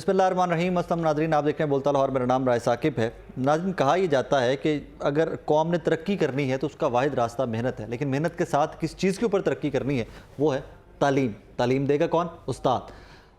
बिस्मिल्लाहिर्रहमानिर्रहीम। अस्सलाम नाज़रीन, आप देख रहे हैं बोलता लाहौर। मेरा नाम राय साकिब है। नाज़रीन, कहा यह जाता है कि अगर कौम ने तरक्की करनी है तो उसका वाहिद रास्ता मेहनत है, लेकिन मेहनत के साथ किस चीज़ के ऊपर तरक्की करनी है वो है तालीम। तालीम देगा कौन? उस्ताद।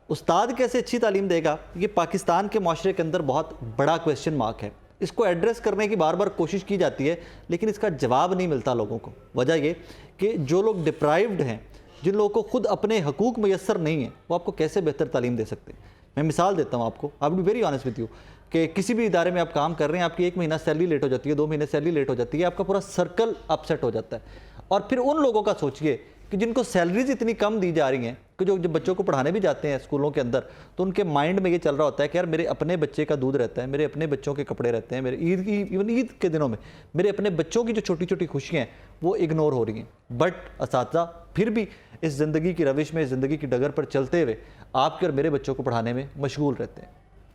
उस्ताद कैसे अच्छी तालीम देगा, ये पाकिस्तान के माशरे के अंदर बहुत बड़ा क्वेश्चन मार्क है। इसको एड्रेस करने की बार बार कोशिश की जाती है, लेकिन इसका जवाब नहीं मिलता लोगों को। वजह ये कि जो लोग डिप्राइव्ड हैं, जिन लोगों को खुद अपने हकूक़ मैसर नहीं है, वो आपको कैसे बेहतर तालीम दे सकते हैं। मैं मिसाल देता हूँ आपको, I will be very honest with you, कि किसी भी इदारे में आप काम कर रहे हैं, आपकी 1 महीना सैलरी लेट हो जाती है, 2 महीने सैलरी लेट हो जाती है, आपका पूरा सर्कल अपसेट हो जाता है। और फिर उन लोगों का सोचिए कि जिनको सैलरीज इतनी कम दी जा रही हैं कि जो बच्चों को पढ़ाने भी जाते हैं स्कूलों के अंदर, तो उनके माइंड में ये चल रहा होता है कि यार मेरे अपने बच्चे का दूध रहता है, मेरे अपने बच्चों के कपड़े रहते हैं, मेरे इवन ईद के दिनों में मेरे अपने बच्चों की जो छोटी छोटी खुशियाँ हैं वो इग्नोर हो रही हैं। बट असातिज़ा फिर भी इस ज़िंदगी की रविश में, इस ज़िंदगी की डगर पर चलते हुए आपके और मेरे बच्चों को पढ़ाने में मशगूल रहते हैं।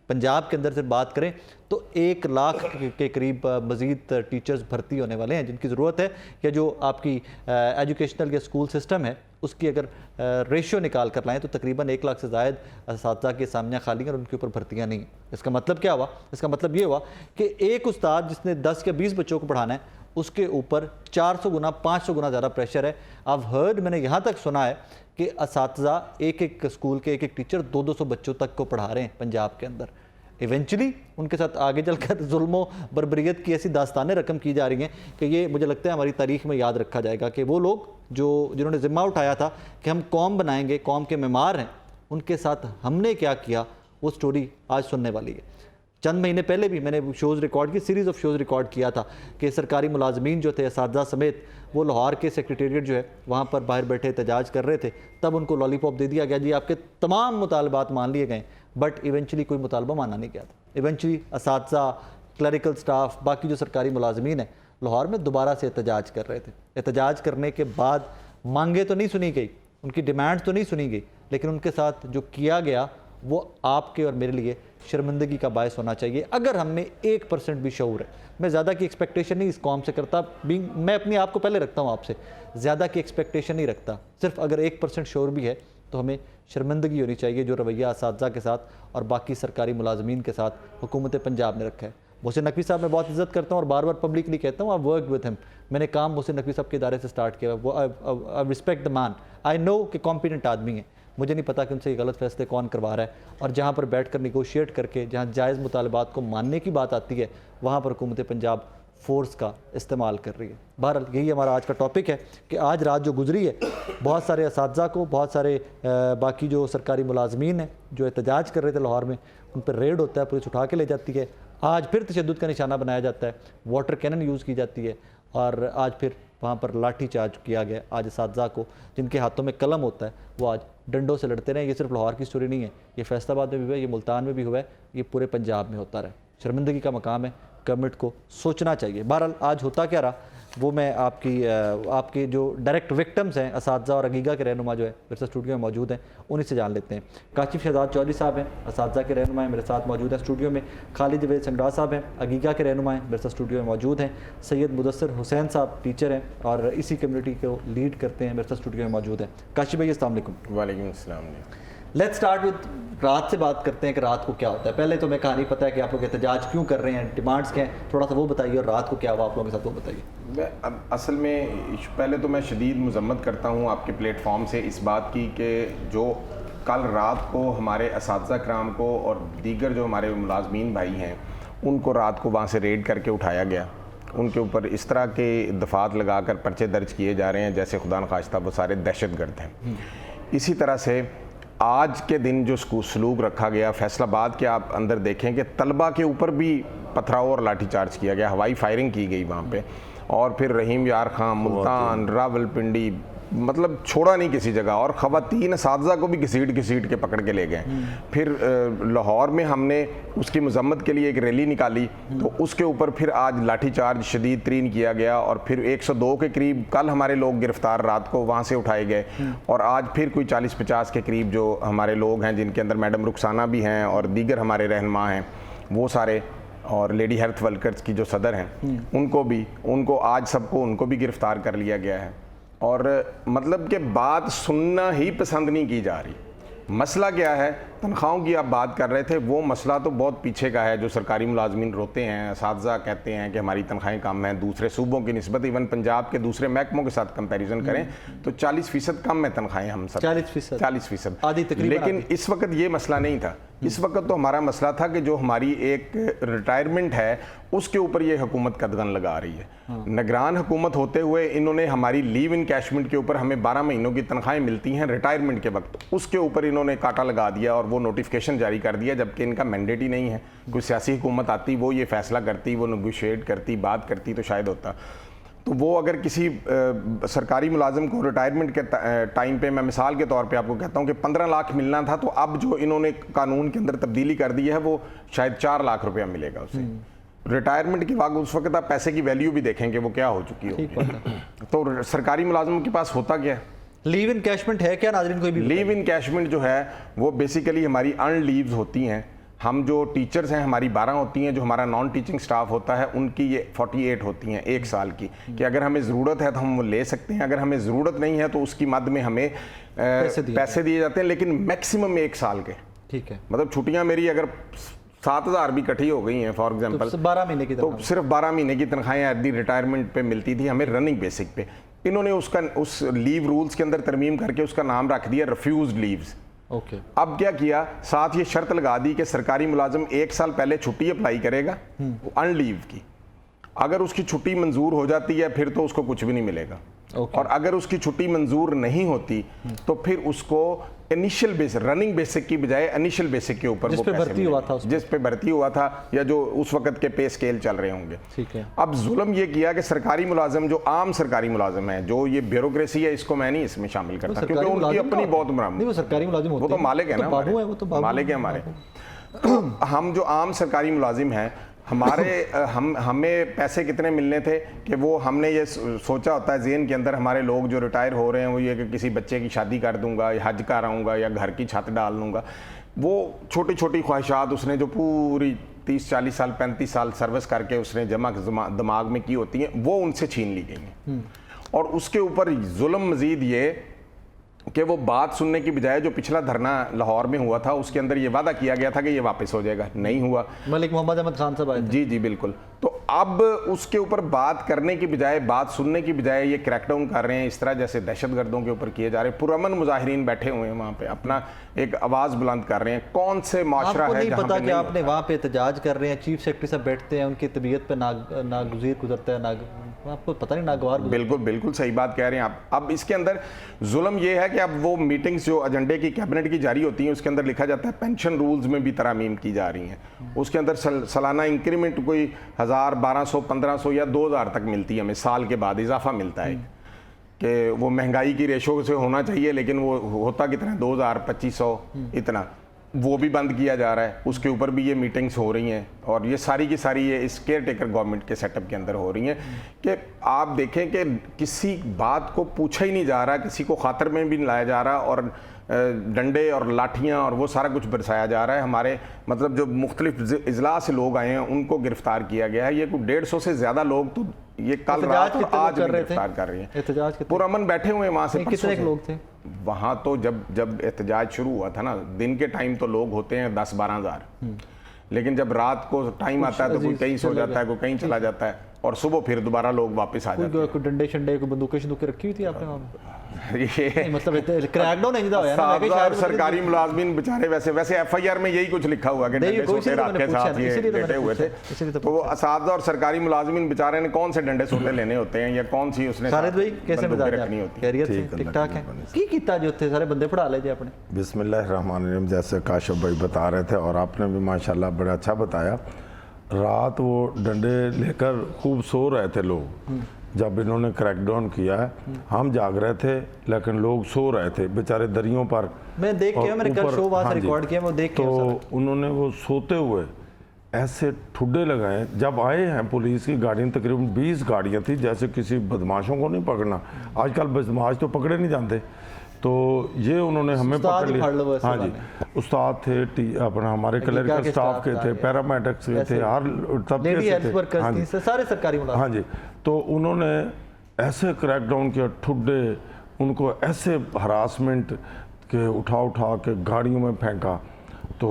पंजाब के अंदर से बात करें तो 1 लाख के करीब मज़ीद टीचर्स भर्ती होने वाले हैं जिनकी ज़रूरत है, या जो आपकी एजुकेशनल या स्कूल सिस्टम है उसकी अगर रेशियो निकाल कर लाएँ तो तकरीबन 1 लाख से ज़ायद असातिज़ा के सामने खाली हैं और उनके ऊपर भर्तियाँ नहीं हैं। इसका मतलब क्या हुआ? इसका मतलब ये हुआ कि एक उस्ताद जिसने 10 या 20 बच्चों को पढ़ाना है, उसके ऊपर 400 गुना 500 गुना ज़्यादा प्रेशर है। अब हर्ड मैंने यहाँ तक सुना है कि असातिज़ा एक स्कूल के एक टीचर 200 बच्चों तक को पढ़ा रहे हैं पंजाब के अंदर। इवेंचुअली उनके साथ आगे चलकर जुल्म बर्बरियत की ऐसी दास्तानें रकम की जा रही हैं कि ये मुझे लगता है हमारी तारीख में याद रखा जाएगा कि वो लोग जिन्होंने ज़िम्मा उठाया था कि हम कौम बनाएंगे, कौम के मेमार हैं, उनके साथ हमने क्या किया, वो स्टोरी आज सुनने वाली है। चंद महीने पहले भी मैंने शोज़ रिकॉर्ड की, सीरीज़ ऑफ शोज़ रिकॉर्ड किया था कि सरकारी मुलाजमीन जो थे असातिज़ा समेत, वो लाहौर के सेक्रेटेरिएट जो है वहाँ पर बाहर बैठे एहतजाज कर रहे थे। तब उनको लॉलीपॉप दे दिया गया, जी आपके तमाम मुतालबात मान लिए गए, बट इवेंचुअली कोई मुतालबा माना नहीं गया था। इवेंचुअली असातिज़ा, क्लरिकल स्टाफ, बाकी जो सरकारी मुलाजमीन है लाहौर में दोबारा से एहतजाज कर रहे थे। एहतजाज करने के बाद मांगे तो नहीं सुनी गई, उनकी डिमांड तो नहीं सुनी गई, लेकिन उनके साथ जो किया गया वो आपके और मेरे लिए शर्मिंदगी का बायस होना चाहिए। अगर हम में 1% भी शऊर है, मैं ज़्यादा की एक्सपेक्टेशन नहीं इस कौम से करता, मैं अपने आप को पहले रखता हूँ आपसे, ज़्यादा की एक्सपेक्टेशन नहीं रखता, सिर्फ अगर 1% शऊर भी है तो हमें शर्मिंदगी होनी चाहिए जो रवैया असातिज़ा के साथ और बाकी सरकारी मुलाजमीन के साथ हुकूमत पंजाब ने रखा है। मोहसिन नकवी साहब मैं बहुत इज़्ज़त करता हूँ और बार बार पब्लिकली कहता हूँ, आई वर्क विद हिम। मैंने काम मोहसिन नकवी साहब के इदारे से स्टार्ट किया, वो I respect the man. I know कि कॉम्पिटेंट आदमी है, मुझे नहीं पता कि उनसे ये गलत फैसले कौन करवा रहा है, और जहाँ पर बैठ कर निगोशिएट करके जहाँ जायज़ मुतालबात को मानने की बात आती है वहाँ पर हुकूमत पंजाब फोर्स का इस्तेमाल कर रही है। बहरहाल यही हमारा आज का टॉपिक है कि आज रात जो गुजरी है, बहुत सारे असातिज़ा को, बहुत सारे बाकी जो सरकारी मुलाजमीन हैं जो एहतजाज कर रहे थे लाहौर में, उन पर रेड होता है, पुलिस उठा के ले जाती है। आज फिर तशद्दुद का निशाना बनाया जाता है, वाटर कैनन यूज़ की जाती है, और आज फिर वहाँ पर लाठी चार्ज किया गया। आज असातिज़ा को जिनके हाथों में कलम होता है वो आज डंडों से लड़ते रहे। ये सिर्फ लाहौर की स्टोरी नहीं है, ये फैसलाबाद में भी हुआ है, ये मुल्तान में भी हुआ है, ये पूरे पंजाब में होता रहा। शर्मिंदगी का मकाम है, गवर्नमेंट को सोचना चाहिए। बहरहाल आज होता क्या रहा वो मैं आपकी जो डायरेक्ट विक्टिम्स हैं असातिज़ा और अगीगा के रहनुमा जो है मेरे स्टूडियो में मौजूद हैं, उन्हीं से जान लेते हैं। काशिफ शहजाद चौधरी साहब हैं, असातिज़ा के रहनुमा हैं, मेरे साथ मौजूद हैं स्टूडियो में। खालिद जवेद संगड़ा साहब हैं, अगीगा के रहनुमा हैं, मेरे साथ स्टूडियो में मौजूद हैं। सैयद मुदस्सिर हुसैन साहब टीचर हैं और इसी कम्युनिटी को लीड करते हैं, मेरे साथ स्टूडियो में मौजूद हैं। काशिफ भाई अस्सलाम वालेकुम। वालेकुम अस्सलाम। लेट्स स्टार्ट विद रात से बात करते हैं कि रात को क्या होता है। पहले तो मैं कहानी पता है कि आप लोग एहतजाज क्यों कर रहे हैं, डिमांड्स क्या हैं, थोड़ा सा वो बताइए, और रात को क्या हुआ आप लोगों के साथ वो बताइए। असल में पहले तो मैं शदीद मज़म्मत करता हूँ आपके प्लेटफॉर्म से इस बात की कि जो कल रात को हमारे असातिज़ा कराम को और दीगर जो हमारे मुलाजमीन भाई हैं उनको रात को वहाँ से रेड करके उठाया गया, उनके ऊपर इस तरह के दफ़ात लगाकर पर्चे दर्ज किए जा रहे हैं जैसे खुदा न खास्ता वो सारे दहशतगर्द हैं। इसी तरह से आज के दिन जो सलूक रखा गया फैसलाबाद के, आप अंदर देखें कि तलबा के ऊपर भी पथराव और लाठीचार्ज किया गया, हवाई फायरिंग की गई वहाँ पे, और फिर रहीम यार खां, मुल्तान, रावलपिंडी, मतलब छोड़ा नहीं किसी जगह, और ख़वातीन असातिज़ा को भी घसीट के पकड़ के ले गए। फिर लाहौर में हमने उसकी मज़म्मत के लिए एक रैली निकाली, तो उसके ऊपर फिर आज लाठीचार्ज शदीद तरीन किया गया, और फिर 102 के करीब कल हमारे लोग गिरफ्तार रात को वहाँ से उठाए गए, और आज फिर कोई 40-50 के करीब जो हमारे लोग हैं जिनके अंदर मैडम रुखसाना भी हैं और दीगर हमारे रहनुमा हैं वो सारे, और लेडी हेल्थ वर्कर्स की जो सदर हैं उनको आज सबको उनको भी गिरफ्तार कर लिया गया है। और मतलब कि बात सुनना ही पसंद नहीं की जा रही मसला क्या है, तनख्वाहों की आप बात कर रहे थे, वो मसला तो बहुत पीछे का है। जो सरकारी मुलाजमीन रोते हैं, असातिज़ा कहते हैं कि हमारी तनख्वाहें कम हैं दूसरे सूबों की निस्बत, इवन पंजाब के दूसरे महकमों के साथ कंपैरिजन करें तो 40% कम है तनख्वाहें हम सब, 40% आधी तकरीबन। लेकिन इस वक्त ये मसला नहीं था। इस वक्त तो हमारा मसला था कि जो हमारी एक रिटायरमेंट है उसके ऊपर ये हुकूमत कदगन लगा रही है। निगरान हुकूमत होते हुए इन्होंने हमारी लीव इनकैशमेंट के ऊपर हमें 12 महीनों की तनख्वाहें मिलती हैं रिटायरमेंट के वक्त, उसके ऊपर इन्होंने कांटा लगा दिया और वो नोटिफिकेशन जारी कर दिया, जबकि इनका मैंडेट ही नहीं है। कोई सियासी हुकूमत आती, वो ये फैसला करती, वो नेगोशिएट करती, बात करती तो शायद होता। तो वो अगर किसी सरकारी मुलाजिम को रिटायरमेंट के टाइम पे, मैं मिसाल के तौर पे आपको कहता हूँ कि 15 लाख मिलना था, तो अब जो इन्होंने कानून के अंदर तब्दीली कर दी है वो शायद 4 लाख रुपया मिलेगा उसे रिटायरमेंट के बाद। उस वक्त आप पैसे की वैल्यू भी देखेंगे वो क्या हो चुकी हो। तो सरकारी मुलाजिमों के पास होता क्या है, लीव इनकैशमेंट है क्या नाज़रीन? कोई भी लीव इनकैशमेंट जो है वो बेसिकली हमारी अर्न लीव्स होती हैं। हम जो टीचर्स हैं हमारी 12 होती हैं, जो हमारा नॉन टीचिंग स्टाफ होता है उनकी ये 48 होती हैं 1 साल की, कि अगर हमें ज़रूरत है तो हम वो ले सकते हैं, अगर हमें ज़रूरत नहीं है तो उसकी मद में हमें पैसे दिए जाते हैं, लेकिन मैक्सिमम 1 साल के। ठीक है, मतलब छुट्टियां मेरी अगर 7000 भी इकट्ठी हो गई हैं फॉर एग्जांपल, तो 12 महीने की, तो सिर्फ 12 महीने की तनख्वाहें एट दी रिटायरमेंट पे मिलती थी हमें रनिंग बेसिक पे। इन्होंने उस लीव रूल्स के अंदर तरमीम करके उसका नाम रख दिया रिफ्यूज्ड लीव्स। ओके। अब क्या किया, साथ ये शर्त लगा दी कि सरकारी मुलाजिम 1 साल पहले छुट्टी अप्लाई करेगा अन लीव की, अगर उसकी छुट्टी मंजूर हो जाती है फिर तो उसको कुछ भी नहीं मिलेगा। और अगर उसकी छुट्टी मंजूर नहीं होती तो फिर उसको इनिशियल बेसिक, रनिंग बेसिक की बजाय इनिशियल बेसिक के ऊपर जिस पे भर्ती हुआ था या जो उस वक्त के पे स्केल चल रहे होंगे। ठीक है। अब जुल्म ये किया कि सरकारी मुलाजिम, जो आम सरकारी मुलाजिम है, जो ये ब्यूरोक्रेसी है, इसको मैं नहीं इसमें शामिल करता क्योंकि उनकी अपनी बहुत वो सरकारी मुलाजिम होते हैं, वो तो मालिक है ना, मालिक है हमारे। तो हम जो आम सरकारी मुलाजिम हैं, हमें पैसे कितने मिलने थे कि वो हमने ये सोचा होता है ज़हन के अंदर, हमारे लोग जो रिटायर हो रहे हैं वो ये कि किसी बच्चे की शादी कर दूंगा या हज कराऊंगा या घर की छत डाल लूँगा। वो छोटी छोटी ख्वाहिशात उसने जो पूरी 30-40 साल 35 साल सर्विस करके उसने जमा दिमाग में की होती हैं, वो उनसे छीन ली गई हैं। और उसके ऊपर जुल्म मज़ीद ये कि वो बात सुनने की बजाय, जो पिछला धरना लाहौर में हुआ था उसके अंदर ये वादा किया गया था कि ये वापस हो जाएगा, नहीं हुआ। मलिक मोहम्मद अहमद खान साहब आए थे। जी बिल्कुल। तो अब उसके ऊपर बात करने की बजाय, बात सुनने की बजाय ये क्रैकडाउन कर रहे हैं, इस तरह जैसे दहशतगर्दों के ऊपर किए जा रहे हैं। पुरअमन मुजाहिरीन बैठे हुए हैं वहाँ पे, अपना एक आवाज़ बुलंद कर रहे हैं। कौन से माशरा है नहीं पता कि आपने वहाँ पे एहतजाज कर रहे हैं, चीफ सेक्रेटरी साहब बैठते हैं, उनकी तबीयत पे नागुज़ीर गुजरता है, आपको पता नहीं, नागवार। बिल्कुल सही बात कह रहे हैं आप। अब इसके अंदर जुल्म ये है कि अब वो मीटिंग्स जो एजेंडे की कैबिनेट की जारी होती हैं उसके अंदर लिखा जाता है पेंशन रूल्स में भी तरामीम की जा रही हैं। उसके अंदर सालाना इंक्रीमेंट कोई 1000, 1200, 1500 या 2000 तक मिलती है हमें, साल के बाद इजाफा मिलता है कि वो महंगाई की रेशो से होना चाहिए, लेकिन वो होता कितना है, 2000, 2500 इतना, वो भी बंद किया जा रहा है। उसके ऊपर भी ये मीटिंग्स हो रही हैं और ये सारी की सारी ये इस केयर टेकर गवर्नमेंट के सेटअप के अंदर हो रही हैं कि आप देखें कि किसी बात को पूछा ही नहीं जा रहा, किसी को खातर में भी नहीं लाया जा रहा, और डंडे और लाठियां और वो सारा कुछ बरसाया जा रहा है। हमारे मतलब जो मुख्तलिफ इजला से लोग आए हैं उनको गिरफ्तार किया गया है। ये कोई 150 से ज़्यादा लोग तो ये कल रात और आज भी गिरफ्तार कर रहे हैं। पुरअमन बैठे हुए वहाँ से, कितने लोग थे वहाँ? तो जब एहतजाज शुरू हुआ था ना, दिन के टाइम तो लोग होते हैं 10-12 हज़ार, लेकिन जब रात को टाइम आता है तो कोई कहीं सो जाता है, कोई कहीं चला जाता है, और सुबह फिर दोबारा लोग वापस आ जाते हैं। कोई डंडे शंडे, कोई बंदूकें रखी हुई थी आपने वहाँ पे? ये मतलब क्रैकडाउन नहीं हुआ ना, सरकारी मुलाजमीन बेचारे वैसे एफआईआर में यही कुछ लिखा हुआ कि डंडे सोटे रात के साथ ये लेटे हुए थे। तो वो असातिज़ा और सरकारी मुलाजमीन बेचारे ने कौन से डंडे सोटे लेने होते हैं या कौन सी उसने कैसे रखनी होती है। ठीक ठाक है की किता जो थे सारे बंदे पढ़ा ले जे अपने। बिस्मिल्लाहिर्रहमानिर्रहीम, जैसे काशिफ भाई बता रहे थे और आपने भी माशाल्लाह बड़ा अच्छा बताया। रात वो डंडे लेकर खूब सो रहे थे लोग जब इन्होंने क्रैकडाउन किया है। हम जाग रहे थे लेकिन लोग सो रहे थे बेचारे दरियों पर। मैं देख के मैंने कल शो वहाँ से रिकॉर्ड किया, वो देख के तो उन्होंने वो सोते हुए ऐसे ठुड्डे लगाए। जब आए हैं पुलिस की गाड़ियाँ, तकरीबन 20 गाड़ियाँ थी, जैसे किसी बदमाशों को नहीं पकड़ना, आजकल बदमाश तो पकड़े नहीं जाते, तो ये उन्होंने हमें पकड़ लिया। हाँ जी, उस्ताद थे, अपना हमारे क्लरिकल स्टाफ के थे, पैरामेडिक्स के थे, हर तबके से थे। हाँ जी, सारे सरकारी मुलाजिम। हाँ जी, तो उन्होंने ऐसे क्रैकडाउन किया, ठुड्डे, उनको ऐसे हरासमेंट, कि उठा उठा के गाड़ियों में फेंका। तो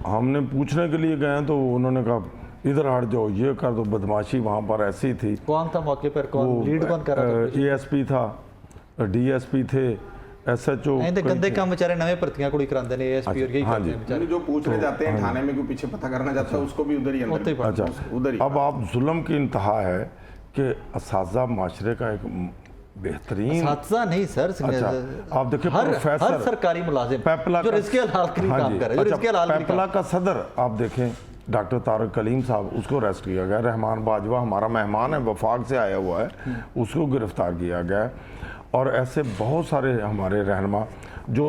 हमने पूछने के लिए गए तो उन्होंने कहा इधर हट जाओ, ये कर दो, बदमाशी वहाँ पर ऐसी थी। कौन था मौके पर, कौन लीड कौन कर रहा था? ASP था, DSP थे, SHO। नहीं गंदे काम बेचारे नवे भर्तियां कुड़ी करांदे ने ASP और यही हाँ करते हैं बेचारे। जो पूछने जाते हैं थाने में, कोई पीछे पता करना चाहता है उसको भी उधर ही अंदर। अच्छा, उधर ही। अब आप जुल्म की इंतहा है कि असातिज़ा माशरे का एक बेहतरीन साथसा नहीं सर, अच्छा, आप देखिए हर प्रोफेसर सरकारी मुलाजिम पेपला जो का- रिस्क हाल के लिए हाँ काम जी, कर रहे हैं, जो अच्छा, रिस्क हाल के लिए पेपला का सदर आप देखें डॉक्टर तारक कलीम साहब, उसको अरेस्ट किया गया। रहमान बाजवा हमारा मेहमान है, वफाक से आया हुआ है, उसको गिरफ्तार किया गया है। और ऐसे बहुत सारे हमारे रहनुमा जो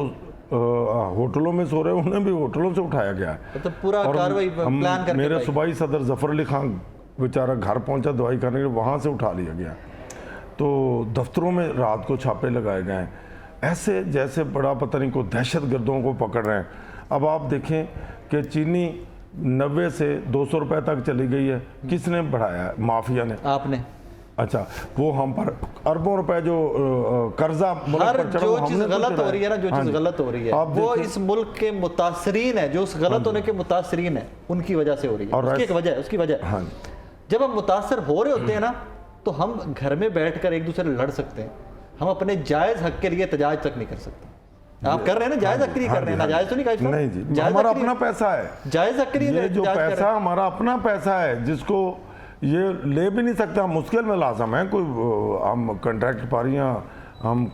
होटलों में सो रहे हैं, उन्हें भी होटलों से उठाया गया है। तो पूरा और कार्रवाई हम- प्लान करके मेरे भाई। सूबाई सदर जफर अली खान बेचारा घर पहुंचा दवाई करने के लिए, वहाँ से उठा लिया गया। तो दफ्तरों में रात को छापे लगाए गए हैं, ऐसे जैसे बड़ा पता नहीं को दहशत गर्दों को पकड़ रहे हैं। अब आप देखें कि चीनी 90 से 200 रुपए तक चली गई है, किसने बढ़ाया है? माफिया ने। आपने अच्छा, वो हम पर अरबों रुपए जो कर्जा मुल्क हर पर चढ़ा, जो हमने चीज तो गलत हो चढ़ाया। रही है ना, जो हाँ चीज जी। गलत हो रही है आप वो देखिए- इस मुल्क के मुतासरीन है, जो उस गलत होने के मुतासरीन है, उनकी वजह से हो रही है। और उसकी एक वजह है, उसकी वजह हाँ, जब हम मुतासर हो रहे होते हैं ना, तो हम घर में बैठकर एक दूसरे से लड़ सकते हैं, हम अपने जायज हक के लिए एहतजाज तक नहीं कर सकते। आप कर रहे हैं ना, जायज हक के लिए कर रहे हैं, नाजायज तो नहीं कर नहीं जी, हमारा अपना पैसा है, जायज हक के लिए ये जो एहतजाज कर रहे पैसा हमारा अपना पैसा है, जिसको ये ले भी नहीं सकता, मुश्किल में लाजम है। कोई हम कॉन्ट्रैक्ट पारियां हम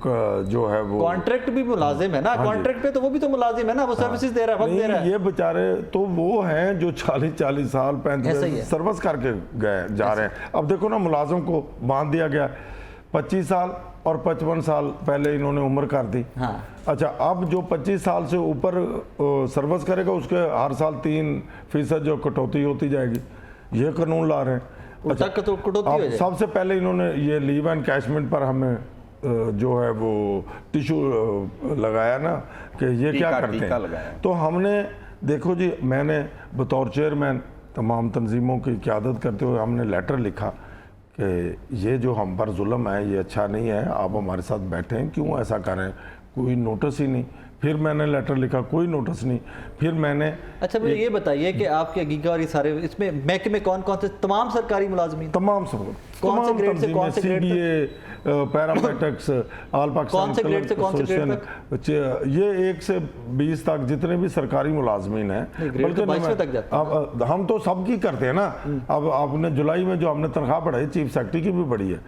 जो है वो कॉन्ट्रैक्ट भी मुलाजिम है ना, कॉन्ट्रैक्ट पे तो वो भी तो मुलाजिम है ना, वो सर्विसेज दे रहा है, वक्त दे रहा नहीं, है। ये बेचारे तो वो हैं जो 40-40 साल ऐसा ही है। 35 सर्विस करके गए जा रहे हैं। अब देखो ना, मुलाजिम को बांध दिया गया 25 साल और 55 साल पहले इन्होंने उम्र कर दी। हाँ। अच्छा, अब जो 25 साल से ऊपर सर्विस करेगा उसके हर साल 3% जो कटौती होती जाएगी, ये कानून ला रहे हैं। उल्टा कटौती हो अब जाए। सबसे पहले इन्होंने ये लीव एंड कैशमेंट पर हमें जो है वो टिश्यू लगाया ना कि ये क्या करते टीका हैं। लगाया। तो हमने देखो जी, मैंने बतौर चेयरमैन तमाम तंजीमों की क़यादत करते हुए हमने लेटर लिखा कि ये जो हम पर जुल्म है ये अच्छा नहीं है, आप हमारे साथ बैठें, क्यों ऐसा करें? कोई नोटिस ही नहीं। फिर मैंने लेटर लिखा, कोई नोटिस नहीं। फिर मैंने अच्छा, मुझे ये बताइए कि आपके गीगा और ये सारे इसमें महकमे कौन कौन से, तमाम सरकारी मुलाजमीन तमाम सब कौन से ग्रेड से कौन से ग्रेड तक? CBA, पैरामेडिक्स, ऑल पाकिस्तान कौन से ग्रेड से कौन से ग्रेड एसोसिएशन, ये 1 से 20 तक जितने भी सरकारी मुलाजमीन हैं, ग्रेड तो 22वें तक जाते हैं। अब हम तो सबकी करते हैं ना। अब आपने जुलाई में जो हमने तनख्वाह बढ़ाई, चीफ सेक्रेटरी की भी बढ़ी है,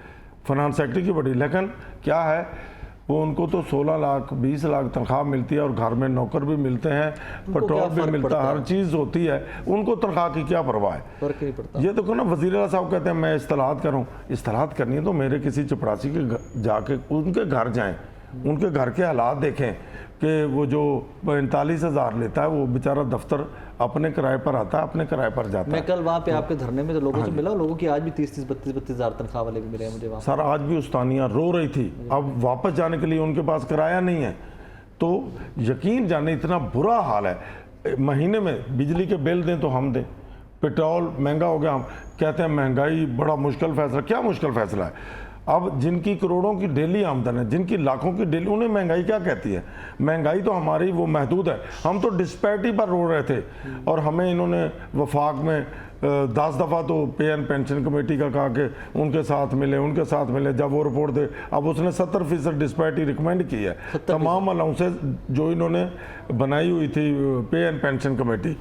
फाइनेंस सेक्रेटरी की बढ़ी, लेकिन क्या है वो उनको तो 16 लाख 20 लाख तनख्वाह मिलती है और घर में नौकर भी मिलते हैं, पेट्रोल क्या भी फर्क मिलता पड़ता है, है? हर चीज़ होती है, उनको तनख्वाह की क्या परवाह है? फर्क नहीं पड़ता। ये देखो ना, वज़ीर आला साहब कहते हैं मैं इस्तेलात करूँ, इस्तेलात करनी है तो मेरे किसी चपरासी के जाके उनके घर जाएं, उनके घर के हालात देखें कि वो जो 45,000 लेता है वो बेचारा दफ्तर अपने किराए पर आता है, अपने किराए पर जाता मैं है। कल वहाँ पे आपके धरने में तो लोगों से मिला, लोगों की आज भी 30-32 हज़ार तनख्वाह वाले भी मिले हैं मुझे वहाँ। सर आज भी उस्तानियाँ रो रही थी, अब वापस जाने के लिए उनके पास किराया नहीं है। तो यकीन जाने इतना बुरा हाल है। महीने में बिजली के बिल दें तो हम दें, पेट्रोल महंगा हो गया, हम कहते हैं महंगाई बड़ा मुश्किल फैसला। क्या मुश्किल फैसला है? अब जिनकी करोड़ों की डेली आमदन है, जिनकी लाखों की डेली, उन्हें महंगाई क्या कहती है? महंगाई तो हमारी वो महदूद है। हम तो डिस्पैरिटी पर रो रहे थे और हमें इन्होंने वफाक में 10 दफ़ा तो पे एंड पेंशन कमेटी का कहा कि उनके साथ मिले, उनके साथ मिले। जब वो रिपोर्ट दे, अब उसने 70% डिस्पैरिटी रिकमेंड की है। तमाम अलाउंसेस जो इन्होंने बनाई हुई थी पे एंड पेंशन कमेटी,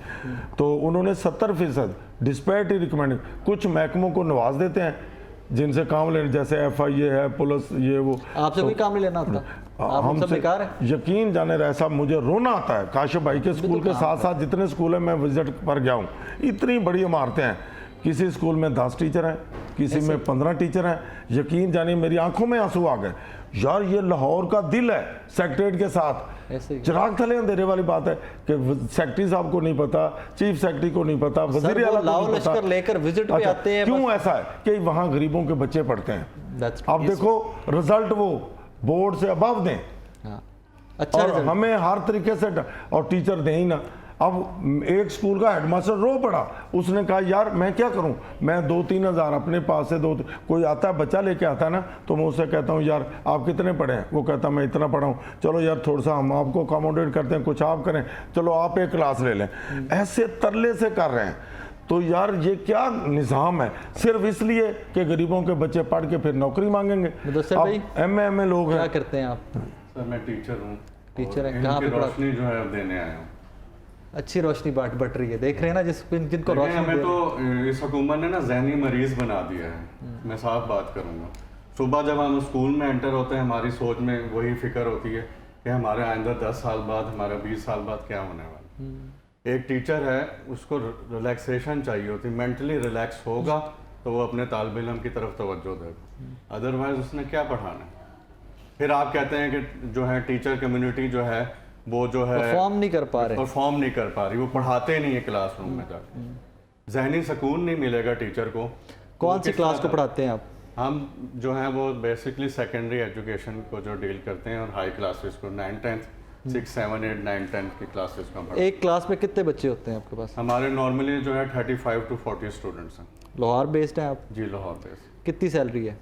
तो उन्होंने 70% डिस्पैरिटी रिकमेंड, कुछ महकमों को नवाज देते हैं जिनसे काम लेने, जैसे FIA है, पुलिस, ये वो। आपसे कोई काम नहीं लेना होता, आप सब बेकार है। यकीन जाने ऐसा मुझे रोना आता है। काशिफ भाई के स्कूल के साथ साथ जितने स्कूल हैं मैं विजिट पर गया हूँ, इतनी बड़ी इमारतें हैं, किसी स्कूल में 10 टीचर हैं, किसी में 15 टीचर हैं। यकीन जानिए मेरी आंखों में आंसू आ गए। यार ये लाहौर का दिल है सेक्रेटरीट के साथ, ऐसे ही। चिराग थले अंधेरे वाली बात है कि सेक्रेटरी साहब को नहीं पता, चीफ सेक्रेटरी को नहीं पता, वजीर आला को लाओ नहीं लश्कर पता। लेकर विजिट पे अच्छा, आते हैं। क्यों ऐसा है कि वहाँ गरीबों के बच्चे पढ़ते हैं? That's- अब देखो रिजल्ट वो बोर्ड से अबव दें हाँ, अच्छा और रिजल्ट। हमें हर तरीके से और टीचर दें ही ना। अब एक स्कूल का हेडमास्टर रो पड़ा, उसने कहा यार मैं क्या करूं, मैं 2-3 हज़ार अपने पास से कोई आता है बच्चा लेके आता है ना, तो मैं उससे कहता हूं यार आप कितने पढ़े हैं, वो कहता मैं इतना पढ़ा हूं, चलो यार थोड़ा सा हम आपको अकोमोडेट करते हैं, कुछ आप करें, चलो आप एक क्लास ले लें। ऐसे तरले से कर रहे हैं। तो यार ये क्या निज़ाम है, सिर्फ इसलिए कि गरीबों के बच्चे पढ़ के फिर नौकरी मांगेंगे। मुदस्सिर भाई एम लोग क्या हैं। करते हैं आप? सर मैं टीचर हूँ। टीचर हैं, और कहाँ पे इनकी पढ़ा? रोशनी जो है अब देने आया हूँ। अच्छी रोशनी बट रही है, देख रहे हैं ना जिनको लेकिन रोशनी हमें दे रही है। तो इस हुकूमत ने ना जहनी मरीज बना दिया है। मैं साफ बात करूँगा, सुबह जब हम स्कूल में एंटर होते हैं हमारी सोच में वही फिक्र होती है कि हमारे आइंदा 10 साल बाद, हमारा 20 साल बाद क्या होने वाला है। एक टीचर है, उसको रिलैक्सेशन चाहिए होती, मेंटली रिलैक्स होगा तो वो अपने तालिब इल्म की तरफ तवज्जो देगा, अदरवाइज उसने क्या पढ़ाना है। फिर आप कहते हैं कि जो है टीचर कम्युनिटी जो है वो जो है परफॉर्म नहीं कर पा रहे। परफॉर्म नहीं कर पा रही, वो पढ़ाते नहीं है क्लासरूम में जाके, जहनी सुकून नहीं मिलेगा टीचर को। कौन वो सी किस क्लास तरह को पढ़ाते हैं आप? हम जो है वो बेसिकली सेकेंडरी एजुकेशन को जो डील करते हैं और हाई क्लासेस को 9, 10, 6, 7, 8, 9, 10 की क्लासेस को हम पढ़ाते हैं। एक क्लास में कितने बच्चे होते हैं आपके पास? हमारे नॉर्मली जो है 35 to 40 स्टूडेंट्स हैं। लाहौर बेस्ड हैं आप? जी लाहौर बेस, कितनी सैलरी है?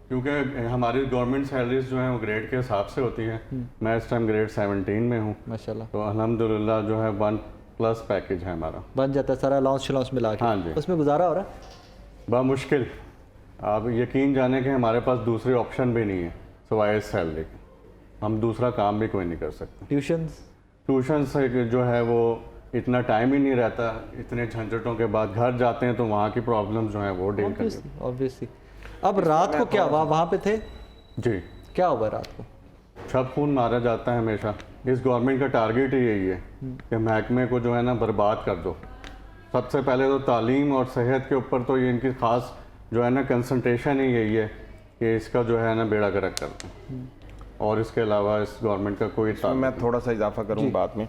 क्योंकि हमारी गवर्नमेंट सैलरीज जो हैं वो ग्रेड के हिसाब से होती हैं। मैं इस टाइम ग्रेड 17 में हूँ, माशाल्लाह तो अल्हम्दुलिल्लाह जो है 1+ पैकेज है हमारा। बन जाता है सारा अलाउंस मिला के। हाँ जी। उसमें गुजारा हो रहा है? बामुश्किल, आप यकीन जाने कि हमारे पास दूसरे ऑप्शन भी नहीं है सिवाय इस सैलरी के, हम दूसरा काम भी कोई नहीं कर सकते। ट्यूशन्स? ट्यूशन से जो है वो इतना टाइम ही नहीं रहता, इतने झंझटों के बाद घर जाते हैं तो वहाँ की प्रॉब्लम्स जो हैं वो डील करते ऑब्वियसली। अब रात को क्या हुआ, वहाँ पे थे? जी। क्या हुआ रात को? छप खून मारा जाता है हमेशा। इस गवर्नमेंट का टारगेट ही यही है कि महकमे को जो है ना बर्बाद कर दो। सबसे पहले तो तालीम और सेहत के ऊपर तो ये इनकी ख़ास जो है ना कंसंट्रेशन ही यही है कि इसका जो है ना बेड़ा गर्क कर दें, और इसके अलावा इस गवर्नमेंट का कोई मैं थोड़ा सा इजाफा करूँ बात में।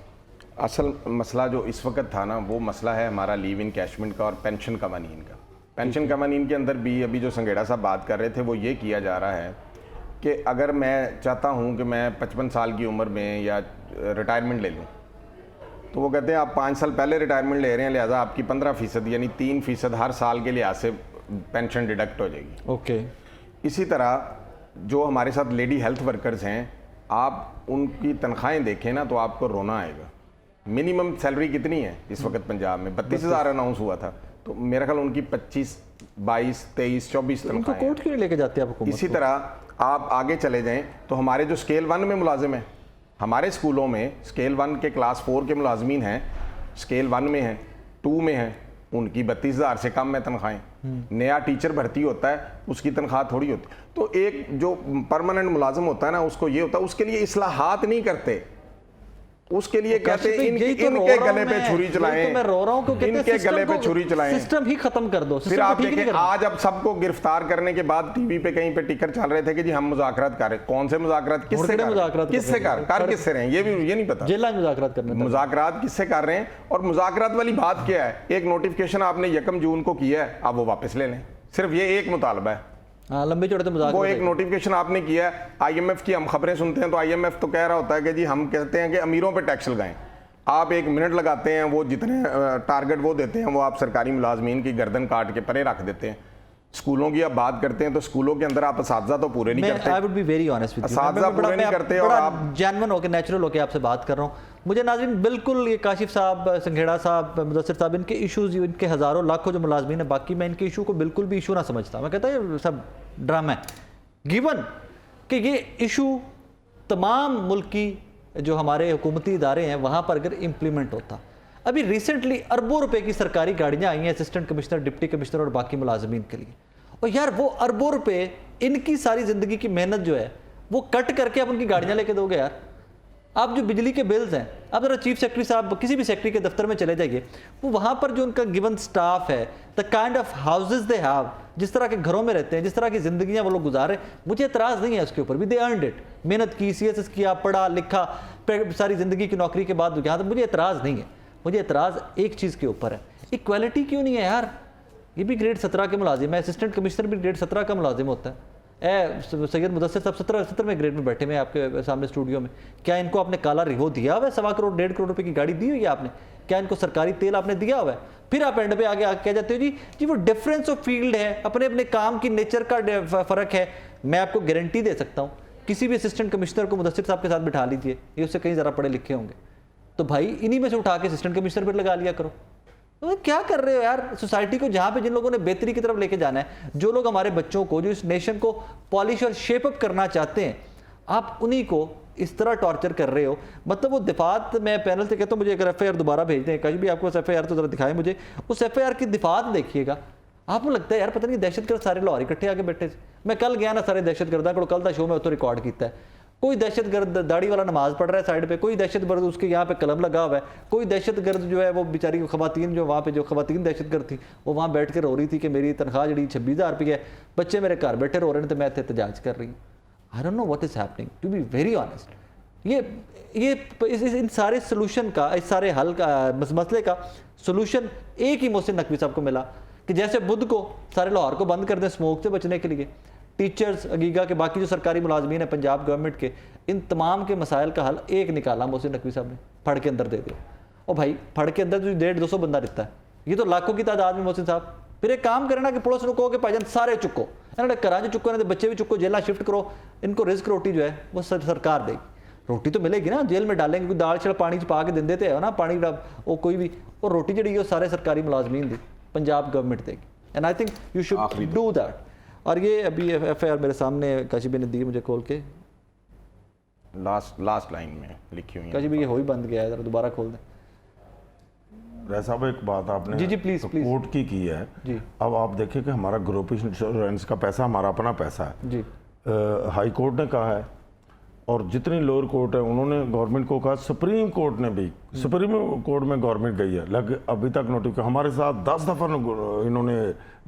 असल मसला जो इस वक्त था ना, वो मसला है हमारा लीव इन कैशमेंट का और पेंशन कवानीन का। पेंशन कवानीन के अंदर भी अभी जो संगेड़ा साहब बात कर रहे थे वो ये किया जा रहा है कि अगर मैं चाहता हूँ कि मैं 55 साल की उम्र में या रिटायरमेंट ले लूँ, तो वो कहते हैं आप 5 साल पहले रिटायरमेंट ले रहे हैं, लिहाजा आपकी 15% यानी 3% हर साल के लिहाज से पेंशन डिडक्ट हो जाएगी। ओके। इसी तरह जो हमारे साथ लेडी हेल्थ वर्कर्स हैं, आप उनकी तनख्वाहें देखें ना तो आपको रोना आएगा। मिनिमम सैलरी कितनी है इस वक्त पंजाब में? 32,000 अनाउंस हुआ था, तो मेरा ख्याल उनकी 25, 22, 23, 24 उनको तनख्वाहें कोर्ट क्यों नहीं लेके जाते आप हुकूमत इसी को? तरह आप आगे चले जाएं तो हमारे जो स्केल 1 में मुलाजिम हैं, हमारे स्कूलों में स्केल 1 के क्लास 4 के मुलाजमीन हैं, स्केल 1 में हैं, 2 में हैं, उनकी 32,000 से कम में तनख्वाहें। नया टीचर भर्ती होता है, उसकी तनख्वाह थोड़ी होती। तो एक जो परमानेंट मुलाजिम होता है ना, उसको ये होता है, उसके लिए इस्लाहात नहीं करते, उसके लिए कहते हैं इनके गले पे छुरी चलाएं, मैं रो रहा हूं क्योंकि इनके गले पे छुरी चलाएं। सिस्टम ही खत्म कर दो। फिर आप देखें आज अब सबको गिरफ्तार करने के बाद टीवी पे कहीं पे टिकर चल रहे थे कि जी हम मुज़ाकरात कर रहे हैं। कौन से मुज़ाकरात, किससे कर किससे रहे हैं, ये नहीं पता। जेल में मुज़ाकरात करने, मुज़ाकरात किससे कर रहे हैं? और मुज़ाकरात वाली बात क्या है? एक नोटिफिकेशन आपने 1 जून को किया है, आप वो वापस ले लें, सिर्फ ये एक मुतालबा है। हाँ, लंबे चौड़े वो एक नोटिफिकेशन आपने किया है। IMF की हम खबरें सुनते हैं तो IMF तो कह रहा होता है कि जी हम कहते हैं कि अमीरों पे टैक्स लगाएं। आप 1 मिनट लगाते हैं, वो जितने टारगेट वो देते हैं वो आप सरकारी मुलाजमीन की गर्दन काट के परे रख देते हैं। स्कूलों की आप बात करते हैं तो स्कूलों के अंदर आप असातिज़ा तो पूरे नहीं करते। I would be very honest with you, असातिज़ा पूरे नहीं करते और आप जेन्युइन होकर नेचुरल होकर आपसे बात कर रहा हूँ। मुझे नाज़रीन बिल्कुल ये काशिफ साहब, संघेड़ा साहब, मुदस्सिर साहब, इनके इशूज़, इनके हज़ारों लाखों जो मुलाजमीन है, बाकी मैं इनके इशू को बिल्कुल भी इशू ना समझता। मैं कहता हूँ ये सब ड्रामा है, गिवन कि ये इशू तमाम मुल्क की जो हमारे हुकूमती इदारे हैं वहाँ पर अगर इम्प्लीमेंट होता। अभी रिसेंटली अरबों रुपए की सरकारी गाड़ियाँ आई हैं असिस्टेंट कमिश्नर, डिप्टी कमिश्नर और बाकी मुलाजमीन के लिए, और यार वो अरबों रुपए, इनकी सारी ज़िंदगी की मेहनत जो है वो कट करके आप उनकी गाड़ियाँ लेके दोगे यार? आप जो बिजली के बिल्स हैं, आप ज़रा चीफ सेक्रेटरी साहब किसी भी सेक्रेटरी के दफ्तर में चले जाइए, वो वहाँ पर जो उनका गिवन स्टाफ है, the kind of houses they have, जिस तरह के घरों में रहते हैं, जिस तरह की ज़िंदगियाँ वो लोग गुजारे, मुझे एतराज़ नहीं है उसके ऊपर भी। दे अर्नड इट, मेहनत की, CSS किया, पढ़ा लिखा, सारी ज़िंदगी की नौकरी के बाद यहाँ तक मुझे एतराज़ नहीं है। मुझे एतराज़ एक चीज़ के ऊपर है, इक्वालिटी क्यों नहीं है यार? ये भी ग्रेड 17 के मुलाजिम है, असिस्टेंट कमिश्नर भी ग्रेड 17 का मुलाजिम होता है, सैयद मुदस्सिर साहब 17वें ग्रेड में बैठे हुए हैं आपके सामने स्टूडियो में, क्या इनको आपने काला रिवो दिया हुआ है? 1.25 करोड़ 1.5 करोड़ रुपए की गाड़ी दी हुई है आपने? क्या इनको सरकारी तेल आपने दिया हुआ है? फिर आप एंड पे आगे कह जाते हो जी वो डिफरेंस ऑफ फील्ड है, अपने अपने काम की नेचर का फर्क है। मैं आपको गारंटी दे सकता हूँ, किसी भी असिस्टेंट कमिश्नर को मुदस्सिर साहब के साथ बिठा लीजिए, ये उससे कहीं ज़रा पढ़े लिखे होंगे, तो भाई इन्हीं में से उठा के असिस्टेंट कमिश्नर पर लगा लिया करो। तो क्या कर रहे हो यार? सोसाइटी को जहाँ पे जिन लोगों ने बेहतरी की तरफ लेके जाना है, जो लोग हमारे बच्चों को, जो इस नेशन को पॉलिश और शेप अप करना चाहते हैं, आप उन्हीं को इस तरह टॉर्चर कर रहे हो। मतलब वो दिफात, मैं पैनल से कहता हूँ मुझे अगर FIR दोबारा भेज दें, कहीं भी आपको FIR तो जरा दिखाएं मुझे, उस FIR की दिफात देखिएगा, आपको लगता है यार पता नहीं दहशतगर्द सारे लाहौर इकट्ठे आके बैठे। मैं कल गया ना सारे दहशतगर्दा को, कल का शो में उसको रिकॉर्ड किया है। कोई दहशतगर्द दाढ़ी वाला नमाज पढ़ रहा है साइड पे, कोई दहशतगर्द उसके यहाँ पे कलम लगा हुआ है, कोई दहशतगर्द जो है वो बेचारी खवातीन जो वहाँ पे जो खवातीन दहशतगर्द थी वो वहाँ बैठ के रो रही थी कि मेरी तनख्वाह जी 26,000 रुपये है, बच्चे मेरे घर बैठे रो रहे हैं तो मैं एहतजाज कर रही हूँ। I don't know what is happening, to be very honest. ये इन सारे सोल्यूशन का, इस सारे हल का, मसले का सोल्यूशन एक ही मोहसिन नकवी साहब को मिला कि जैसे बुध को सारे लाहौर को बंद कर दें स्मोक से बचने के लिए, टीचर्स, अगीगा के बाकी जो सरकारी मुलाजमीन है पंजाब गवर्नमेंट के, इन तमाम के मसाइल का हल एक निकाला मोहसिन नकवी साहब ने, फड़ के अंदर दे दिया। और भाई फड़ के अंदर जो 150-200 बंदा रहता है, ये तो लाखों की तादाद में मोहसिन साहब। फिर एक काम करना कि पुलिस को कहो कि भाईजान सारे चुको, इन्होंने घरां च चुको, इन्होंने बच्चे भी चुको, जेल शिफ्ट करो, इनको रिस्क रोटी जो है वो सरकार देगी। रोटी तो मिलेगी ना, जेल में डालेंगे, कोई दाल छड़ पानी च पा के देंदे ते है ना पानी, वो कोई भी, और रोटी जी वो सारे सरकारी मुलाजमीन दी पंजाब गवर्नमेंट देगी। And I think you should do that. और ये अभी FIR मेरे सामने काशी भाई ने दी मुझे खोल के, लास्ट लाइन में लिखी हुई है। काशी भाई ये हो ही बंद गया है, जरा दोबारा खोल दें। वैसा भाई एक बात आपने जी प्लीज प्लीज कोर्ट की है जी। अब आप देखिए कि हमारा ग्रुप इंश्योरेंस का पैसा हमारा अपना पैसा है जी। हाई कोर्ट ने कहा है और जितनी लोअर कोर्ट है उन्होंने गवर्नमेंट को कहा, सुप्रीम कोर्ट ने भी, सुप्रीम कोर्ट में गवर्नमेंट गई है, लग अभी तक नोटिफिकेशन हमारे साथ 10 दफ़ा इन्होंने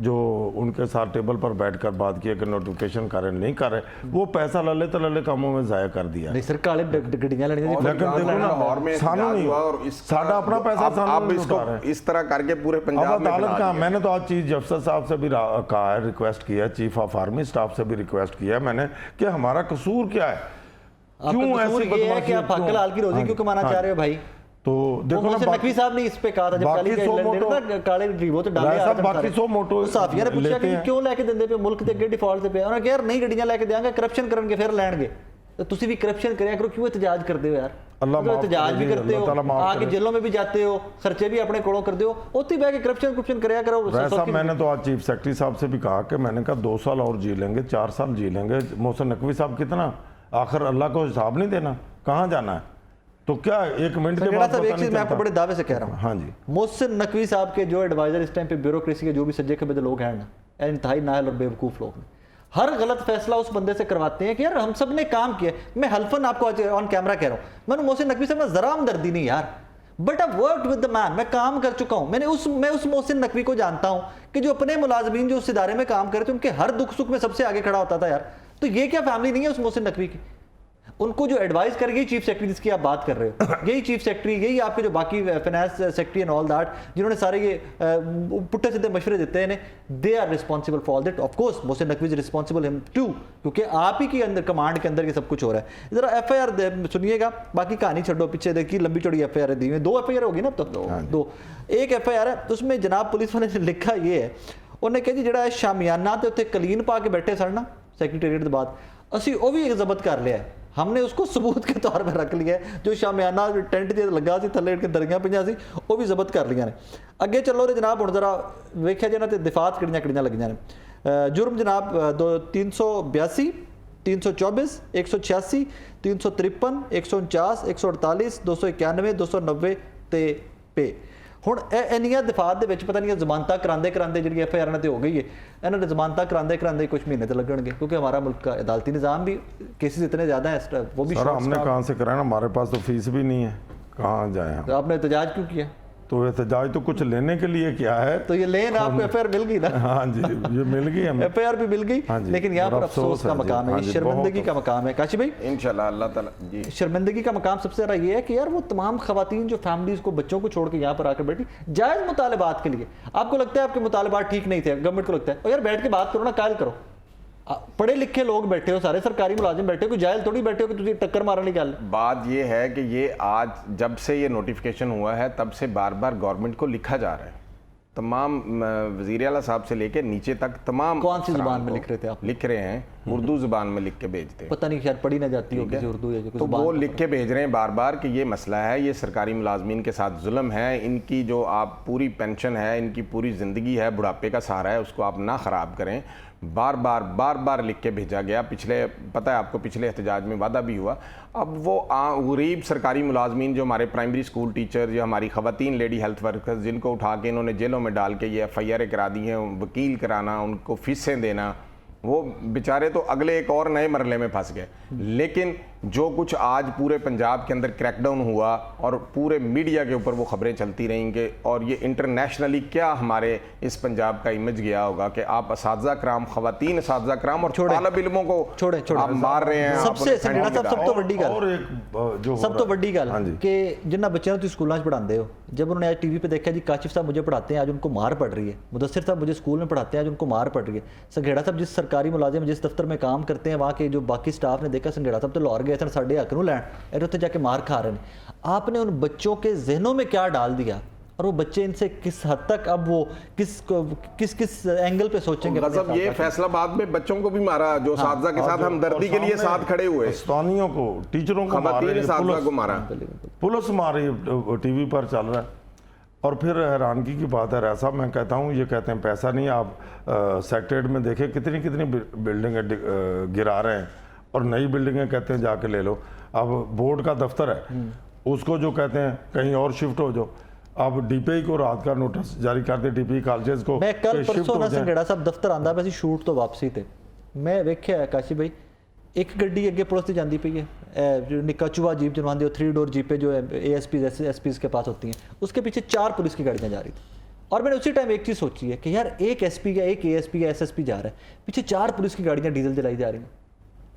जो उनके साथ टेबल पर बैठकर बात किया कि नोटिफिकेशन करें, नहीं कर रहे, वो पैसा लले तलले कामों में ज़ाया कर दिया। नहीं सर, काले गड्डियां लेने लेकिन देखो ना सानू नहीं, साडा अपना पैसा सानू नहीं उठा रहे, इस तरह करके पूरे पंजाब में अदालत का। मैंने तो आज चीफ जस्टिस साहब से भी कहा है, रिक्वेस्ट किया है, चीफ ऑफ आर्मी स्टाफ से भी रिक्वेस्ट किया है मैंने कि हमारा कसूर क्या है, क्यों ऐसी बदमाशी, कि आप हक हलाल की रोजी क्यों कमाना चाह रहे हो भाई? तो देखो ना, नकवी साहब ने इस पे कहा था जब काली काले रिवो तो डाले सब बाकी 100 मोटो साफिया ने पूछा कि क्यों लेके दिंदे पे मुल्क ते अगे डिफॉल्ट पे, उन्होंने कहा यार नहीं गड्डियां लेके देंगे, करप्शन करनगे फिर लैणगे, तो तुसी भी करप्शन करया करो, क्यों एहतजाज करते हो यार? एहतजाज भी करते हो, आगे जेलों में भी जाते हो, खर्चे भी अपने कोलों करते हो, उत्ते बह के करप्शन करया करो। वैसा मैंने तो आज चीफ सेक्रेटरी साहब से भी कहा कि मैंने कहा 2 साल और जी लेंगे, 4 साल जी लेंगे, मोहसिन नकवी साहब कितना, आखिर अल्लाह को हिसाब नहीं देना, कहाँ जाना है? तो क्या 1 मिनट के बाद एक चीज मैं आपको बड़े दावे से कह रहा हूँ, हाँ जी, मोहसिन नकवी साहब के जो एडवाइजर इस टाइम पे ब्यूरोक्रेसी के जो भी सज्जे खबे लोग हैं ना, इंतहाई नाअहल और बेवकूफ़ लोग, हर गलत फैसला उस बंदे से करवाते हैं कि यार हम सब ने काम किया। मैं हल्फन आपको आज ऑन कैमरा कह रहा हूँ, मैंने मोहसिन नकवी साहब में जरा हमदर्दी नहीं यार, but I worked with the man, मैं काम कर चुका हूँ, मैं उस मोहसिन नकवी को जानता हूँ कि जो अपने मुलाजमीन जो उस इदारे में काम करे थे उनके हर दुख सुख में सबसे आगे खड़ा होता था यार। तो ये क्या फैमिली नहीं है उस मोहसिन नकवी की? उनको जो एडवाइस करेगी चीफ सेक्रेटरी जिसकी आप बात कर रहे हो, यही चीफ सेक्रेटरी, यही आपके जो बाकी finance secretary and all that, जिन्होंने सारे ये पुट्टे सीधे मशवरे देते हैं, they are responsible for that. Of course Mohsin Naqvi is responsible him too, क्योंकि आप ही के अंदर कमांड के अंदर ये सब कुछ हो रहा है। जरा FIR सुनिएगा, बाकी कहानी छोड़ो, पीछे देखिए लंबी चौड़ी FIR दी हुई, 2 FIR होगी ना अब तो, 2। एक FIR है उसमें जनाब पुलिस वाले ने लिखा ये है, उन्हें कहा जी जड़ा शामियाना ते उत्ते कलीन पा के बैठे सन ना सैकटरीएट के बाद, असी वो भी जब्त कर लिया है, हमने उसको सबूत के तौर पर रख लिया है, जो शामियाना टेंट जो लगा सी थले दरियां पईयां सी वो भी जब्त कर लिया ने। अगे चलो रे जनाब, हुण जरा वेख्या जे ना ते दिफात किहड़ियां लगियां ने। जुर्म जनाब 382, 324, 186, 353, 149, 148, 291, 290 ਤੇ पे। ਹੁਣ ਇੰਨੀਆਂ ਦਿਫਾਤ ਦੇ ਵਿੱਚ ਪਤਾ ਨਹੀਂ ਜ਼ਮਾਨਤਾਂ ਕਰਾਉਂਦੇ ਜਿਹੜੀ FIR ਨਾਲ ਤੇ ਹੋ ਗਈ ਹੈ, ਇਹਨਾਂ ਨੇ ਜ਼ਮਾनता कराते कुछ महीने तो लगेंगे, क्योंकि हमारा मुल्क का अदालती निज़ाम भी केसेस इतने ज़्यादा है, वो भी सर हमने कहाँ से कराना, हमारे पास तो फीस भी नहीं है, कहाँ जाए हम? तो आपने एहतजाज क्यों किया? तो एहतजाज तो कुछ लेने के लिए क्या है, तो ये लेन आपको FIR मिल गई ना? हाँ जी, ये मिल गई हमें, FIR भी मिल गई, लेकिन यहाँ पर अफसोस का मकाम है, शर्मिंदगी का मकाम है। काशी भाई इंशाल्लाह अल्लाह ताला जी, शर्मिंदगी का मकाम सबसे ज़्यादा ये है कि यार वो तमाम खवातीन जो फैमिलीज़ को बच्चों को छोड़ के यहाँ पर आकर बैठी जायज़ मुतालबात के लिए, आपको लगता है आपके मुतालबात ठीक नहीं थे, गवर्नमेंट को लगता है और यार बैठ के बात करो ना, कायल करो, पढ़े लिखे लोग बैठे हो, सारे सरकारी मुलाजिम बैठे हो, कोई जाहिल थोड़ी बैठे हो कि तुझे टक्कर मारने गल। बात ये है कि ये आज जब से ये नोटिफिकेशन हुआ है तब से बार बार गवर्नमेंट को लिखा जा रहा है, तमाम वज़ीर आला साहब से लेकर नीचे तक तमाम कौन सी अफसरान ज़ुबान में को लिख रहे थे आप? लिख रहे हैं, उर्दू ज़ुबान में लिख के भेजते हैं। पता नहीं शायद पढ़ी ना जाती हो किसी उर्दू या तो कुछ वो लिख के भेज रहे हैं बार बार कि ये मसला है, ये सरकारी मुलाजमीन के साथ जुल्म है, इनकी जो आप पूरी पेंशन है, इनकी पूरी ज़िंदगी है, बुढ़ापे का सहारा है, उसको आप ना ख़राब करें। बार बार लिख के भेजा गया। पिछले पता है आपको, पिछले एहतजाज में वादा भी हुआ। अब वो गरीब सरकारी मुलाजमीन जो हमारे प्राइमरी स्कूल टीचर, जो हमारी ख़वातीन लेडी हेल्थ वर्कर्स, जिनको उठा के इन्होंने जेलों में डाल के ये FIR करा दी हैं, वकील कराना, उनको फीसें देना, वो बेचारे तो अगले एक और नए मरले में फंस गए। लेकिन जो कुछ आज पूरे पंजाब के अंदर क्रैकडाउन हुआ और पूरे मीडिया के ऊपर वो खबरें चलती रहेंगी और ये इंटरनेशनली क्या हमारे इस पंजाब का इमेज गया होगा कि आप असातिज़ा कराम, ख़वातीन असातिज़ा कराम और तालिब इल्मों को छोड़े आप मार रहे हैं। सबसे सब तो वड्डी गल, और एक जो सब तो वड्डी गल कि जिन्ना बच्चों तुम स्कूलों में पढ़ाते हो, जब उन्होंने आज टीवी पे देखा जी काशिफ साहब मुझे पढ़ाते हैं, आज उनको मार पड़ रही है, मुदस्सिर साहब मुझे स्कूल में पढ़ाते हैं, आज उनको मार पड़ रही है, संघेड़ा साहब जिस सरकारी मुलाजिम जिस दफ्तर में काम करते हैं वहाँ के जो बाकी स्टाफ ने देखा संघेड़ा साहब तो लाहौर गए थे साढ़े हक नूं लैण, इधर उत्थे जाके मार खा रहे हैं। आपने उन बच्चों के जहनों में क्या डाल दिया और वो बच्चे इनसे किस हद तक अब वो किस एंगल पे सोचेंगे? गजब ये फैसलाबाद में बच्चों को भी मारा, जो असातिज़ा के साथ हमदर्दी के लिए साथ खड़े हुए, स्थानियों को, टीचरों को मार रही है, असातिज़ा को मारा, पुलिस मार रही है, टीवी पर चल रहा है। और फिर हैरानगी की बात है ऐसा, मैं कहता हूँ ये कहते हैं पैसा नहीं, आप सेक्रेटरीट में देखें कितनी बिल्डिंगें गिरा रहे हैं और नई बिल्डिंगें कहते हैं जाके ले लो। अब बोर्ड का दफ्तर है, उसको जो कहते हैं कहीं और शिफ्ट हो जाओ। अब DPI को रात का नोटिस जारी करते, DPI कॉलेजेस को मैं कल परसों ना संघेड़ा साहब दफ्तर आंदा वैसे शूट तो वापसी थे, मैं वेख्या काशी भाई एक गड्डी अगे पुलिस से जाती पई है, जो निक्का चूहा जीप जनवाते हो 3 डोर जीपें जो ASPs SPs के पास होती हैं, उसके पीछे 4 पुलिस की गाड़ियाँ जा रही थी। और मैंने उसी टाइम एक चीज़ सोची है कि यार एक SP या एक ASP या SSP जा रहा है, पीछे 4 पुलिस की गाड़ियाँ डीजल जलाई जा रही हैं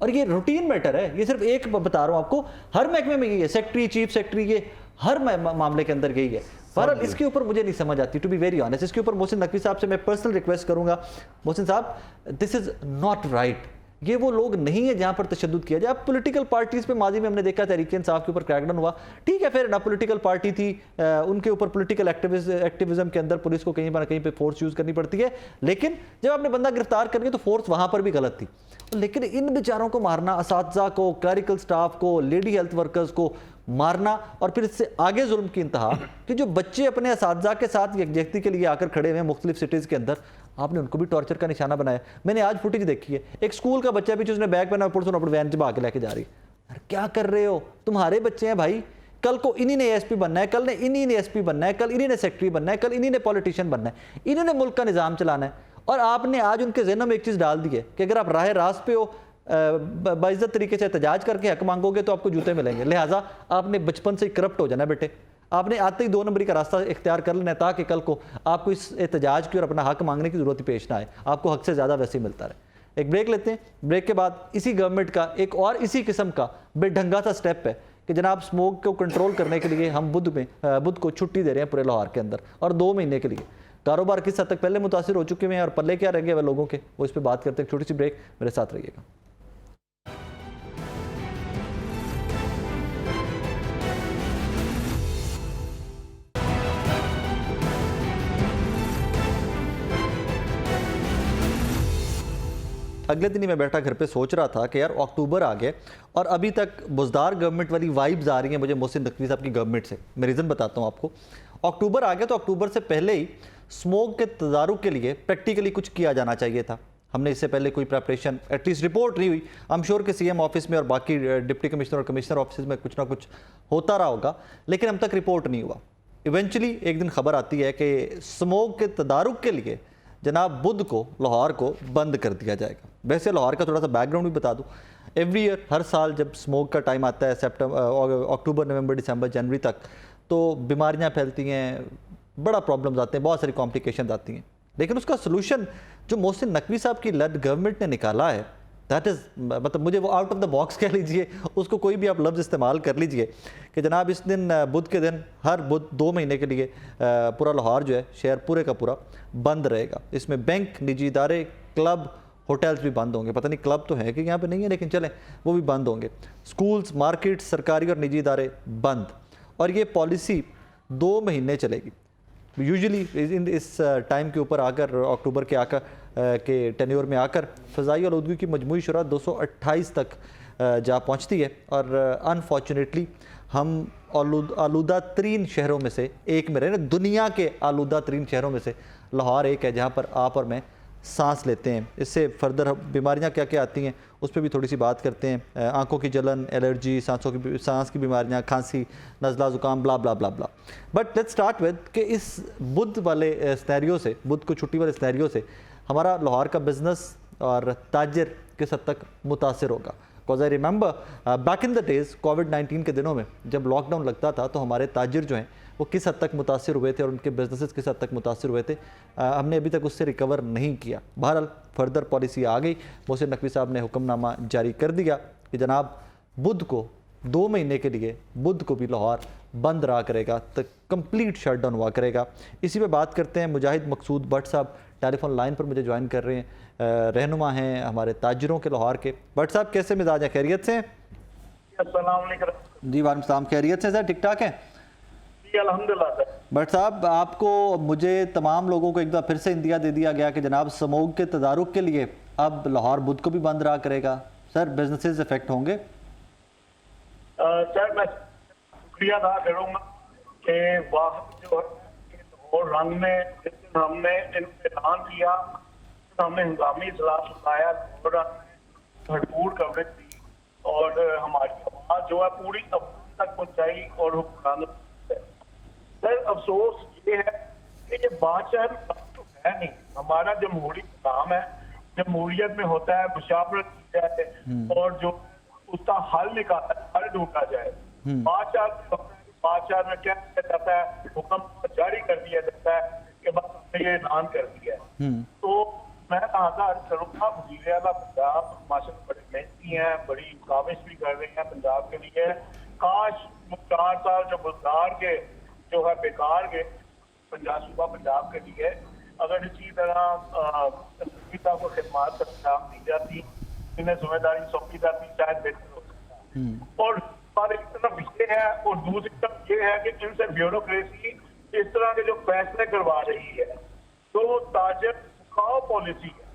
और ये रूटीन मैटर है। ये सिर्फ एक बता रहा हूँ आपको, हर महकमे में यही है, सेक्रेटरी, चीफ सेक्रेटरी, ये हर मामले के अंदर यही है। बहरहाल इसके ऊपर मुझे नहीं समझ आती, टू बी वेरी ऑनेस्ट। इसके ऊपर मोहसिन नकवी साहब से मैं पर्सनल रिक्वेस्ट करूंगा, मोहसिन साहब दिस इज नॉट राइट। ये वो लोग नहीं है जहां पर तशद्दुद किया जाए। अब पॉलिटिकल पार्टीज पे माजी में हमने देखा तहरीक इंसाफ के ऊपर क्रैकडाउन हुआ, ठीक है, फिर ना पॉलिटिकल पार्टी थी, उनके ऊपर पॉलिटिकल एक्टिविज्म के अंदर पुलिस को कहीं ना कहीं पे फोर्स यूज करनी पड़ती है, लेकिन जब आपने बंदा गिरफ्तार कर लिया तो फोर्स वहां पर भी गलत थी। लेकिन इन बेचारों को मारना, असातिज़ा को, क्लरिकल स्टाफ को, लेडी हेल्थ वर्कर्स को मारना और फिर इससे आगे जुल्म की इंतहा कि जो बच्चे अपने असातिज़ा के साथ यकजहती के लिए आकर खड़े हुए हैं मुख्तलिफ सिटीज़ के अंदर, आपने उनको भी टॉर्चर का निशाना बनाया। मैंने आज फुटेज देखी है, एक स्कूल का बच्चा पीछे उसने बैग पहना, पुलिस अपनी वैन चबा के लेके जा रही है। यार क्या कर रहे हो, तुम्हारे बच्चे हैं भाई, कल को इन्हीं ने ASP बनना है, कल ने इन्हीं ने SP बनना है, कल इन्हीं ने सेक्रेटरी बनना है, कल इन्हीं ने पॉलिटिशियन बनना है, इन्हीं ने मुल्क का निज़ाम चलाना है। और आपने आज उनके ज़हनों में एक चीज़ डाल दी है कि अगर आप राह रास्त पे हो, बाइज्जत तरीके से एहतजाज करके हक मांगोगे तो आपको जूते मिलेंगे, लिहाजा आपने बचपन से ही करप्ट हो जाना बेटे, आपने आते ही 2 नंबरी का रास्ता इख्तियार कर लेना ताकि कल को आपको इस एहतजाज की और अपना हक मांगने की ज़रूरत पेश ना आए, आपको हक से ज़्यादा वैसे ही मिलता रहे। एक ब्रेक लेते हैं, ब्रेक के बाद इसी गवर्नमेंट का एक और इसी किस्म का बेढंगा सा स्टेप है कि जनाब स्मोक को कंट्रोल करने के लिए हम बुध को छुट्टी दे रहे हैं पूरे लाहौर के अंदर और 2 महीने के लिए। कारोबार किस हद तक पहले मुतासिर हो चुके हैं और पल्ले क्या रह गए वह लोगों के, वो इस पर बात करते हैं। छोटी सी ब्रेक, मेरे साथ रहिएगा। अगले दिन ही मैं बैठा घर पे सोच रहा था कि यार अक्टूबर आ गए और अभी तक बुज़दार गवर्नमेंट वाली वाइब्स आ रही हैं मुझे मोहसिन नकवी साहब की गवर्नमेंट से। मैं रीज़न बताता हूँ आपको। अक्टूबर आ गया तो अक्टूबर से पहले ही स्मोक के तदारुक के लिए प्रैक्टिकली कुछ किया जाना चाहिए था। हमने इससे पहले कोई प्रेपरेशन, एटलीस्ट रिपोर्ट नहीं हुई। आई एम श्योर कि CM ऑफिस में और बाकी डिप्टी कमिश्नर और कमिश्नर ऑफिस में कुछ ना कुछ होता रहा होगा, लेकिन अब तक रिपोर्ट नहीं हुआ। इवेंचुअली एक दिन खबर आती है कि स्मोक के तदारुक के लिए जनाब बुध को लाहौर को बंद कर दिया जाएगा। वैसे लाहौर का थोड़ा सा बैकग्राउंड भी बता दूं, एवरी ईयर हर साल जब स्मोक का टाइम आता है अक्टूबर, नवंबर, दिसंबर, जनवरी तक, तो बीमारियां फैलती हैं, बड़ा प्रॉब्लम्स आते हैं, बहुत सारी कॉम्प्लिकेशन आती हैं। लेकिन उसका सोल्यूशन जो मोहसिन नकवी साहब की लद गवर्नमेंट ने निकाला है, दैट इज़, मतलब मुझे वो आउट ऑफ द बॉक्स कह लीजिए, उसको कोई भी आप लफ्ज़ इस्तेमाल कर लीजिए कि जनाब इस दिन बुध के दिन हर बुध 2 महीने के लिए पूरा लाहौर जो है शहर पूरे का पूरा बंद रहेगा। इसमें बैंक, निजी इदारे, क्लब होटल्स भी बंद होंगे, पता नहीं क्लब तो है कि यहाँ पे नहीं है, लेकिन चलें वो भी बंद होंगे। स्कूल्स, मार्केट्स, सरकारी और निजी इदारे बंद, और ये पॉलिसी 2 महीने चलेगी। यूजुअली इस टाइम के ऊपर आकर, अक्टूबर के के टेन्योर में आकर फ़ज़ाई आलूदगी की मजमूई शुरह 228 तक जा पहुँचती है, और अनफॉर्चुनेटली हम आलूदा तरीन शहरों में से एक में रहे। दुनिया के आलूदा तरीन शहरों में से लाहौर एक है जहाँ पर आप और मैं सांस लेते हैं। इससे फर्दर बीमारियाँ क्या क्या आती हैं उस पर भी थोड़ी सी बात करते हैं। आंखों की जलन, एलर्जी, सांस की बीमारियाँ, खांसी, नज़ला, ज़ुकाम, ब्ला ब्ला ब्ला ब्ला। बट लेट्स स्टार्ट विद कि इस बुध वाले स्नैरियो से, बुध को छुट्टी वाले स्नैरियो से हमारा लाहौर का बिज़नेस और ताजर किस हद तक मुतासर होगा। Because I remember back in the days कोविड-19 के दिनों में जब लॉकडाउन लगता था तो हमारे ताजिर जो हैं वो किस हद तक मुतासिर हुए थे और उनके बिजनेसेस किस हद तक मुतासिर हुए थे। हमने अभी तक उससे रिकवर नहीं किया। बहरहाल फर्दर पॉलिसी आ गई, मोहसिन नकवी साहब ने हुक्मनामा जारी कर दिया कि जनाब बुध को 2 महीने के लिए बुध को भी लाहौर बंद रहा करेगा, तो कंप्लीट शटडाउन हुआ करेगा। इसी पे बात करते हैं। मुजाहिद मकसूद भट्ट साहब टेलीफोन लाइन पर मुझे ज्वाइन कर रहे हैं, रहनुमा हैं हमारे ताजिरों के लाहौर के। भट्ट साहब कैसे मिजाज हैं, खैरियत से? अस्सलाम वालेकुम। जी वालेकुम सलाम, खैरियत से सर, ठीक ठाक हैं? जी अल्हम्दुलिल्लाह सर। भट्ट साहब, आपको, मुझे, तमाम लोगों को एक बार फिर से इंदिया दे दिया गया कि जनाब समूग के तदारुक के लिए अब लाहौर बुध को भी बंद रहा करेगा। सर बिजनेसेस इफेक्ट होंगे? सर मैं शुक्रिया अदा करूँगा कि वाह जो और रंग में जिस दिन हमने ऐलान किया, हमने हंगामी इजलास बुलाया और भरपूर कवरेज दी और हमारी आवाज़ जो है पूरी अवाम तक पहुँचाई और हुक्मरानों। सर अफसोस ये है कि ये बादशाह तो है नहीं, हमारा जमहूरी निज़ाम है, जमहूरियत में होता है मुशावरत की जाए और जो उसका हल निकाला, हल ढूंढा जाए। बादशाह में क्या किया जाता है, हुक्म जारी कर दिया जाता है कि बस हमने ये ऐलान कर दिया है। तो मैं लिहाजा अर्ज करूँगा वज़ीर आला पंजाब माशाअल्लाह बड़े मेहनती हैं, बड़ी काविश भी कर रहे हैं पंजाब के लिए। काश 4 साल जो गुज़ार के जो है बेकार गए पंजाब, सूबा पंजाब के लिए, अगर इसी तरह साहब को खिदमात का इंतजाम दी जाती, इन्हें जिम्मेदारी सौंपी जाती, शायद बेहतर हो सकता। और एक तरफ ये है और दूसरी तरफ ये है कि इनसे ब्यूरोक्रेसी इस तरह के जो फैसले करवा रही है, तो ताजर मुकाओ पॉलिसी है।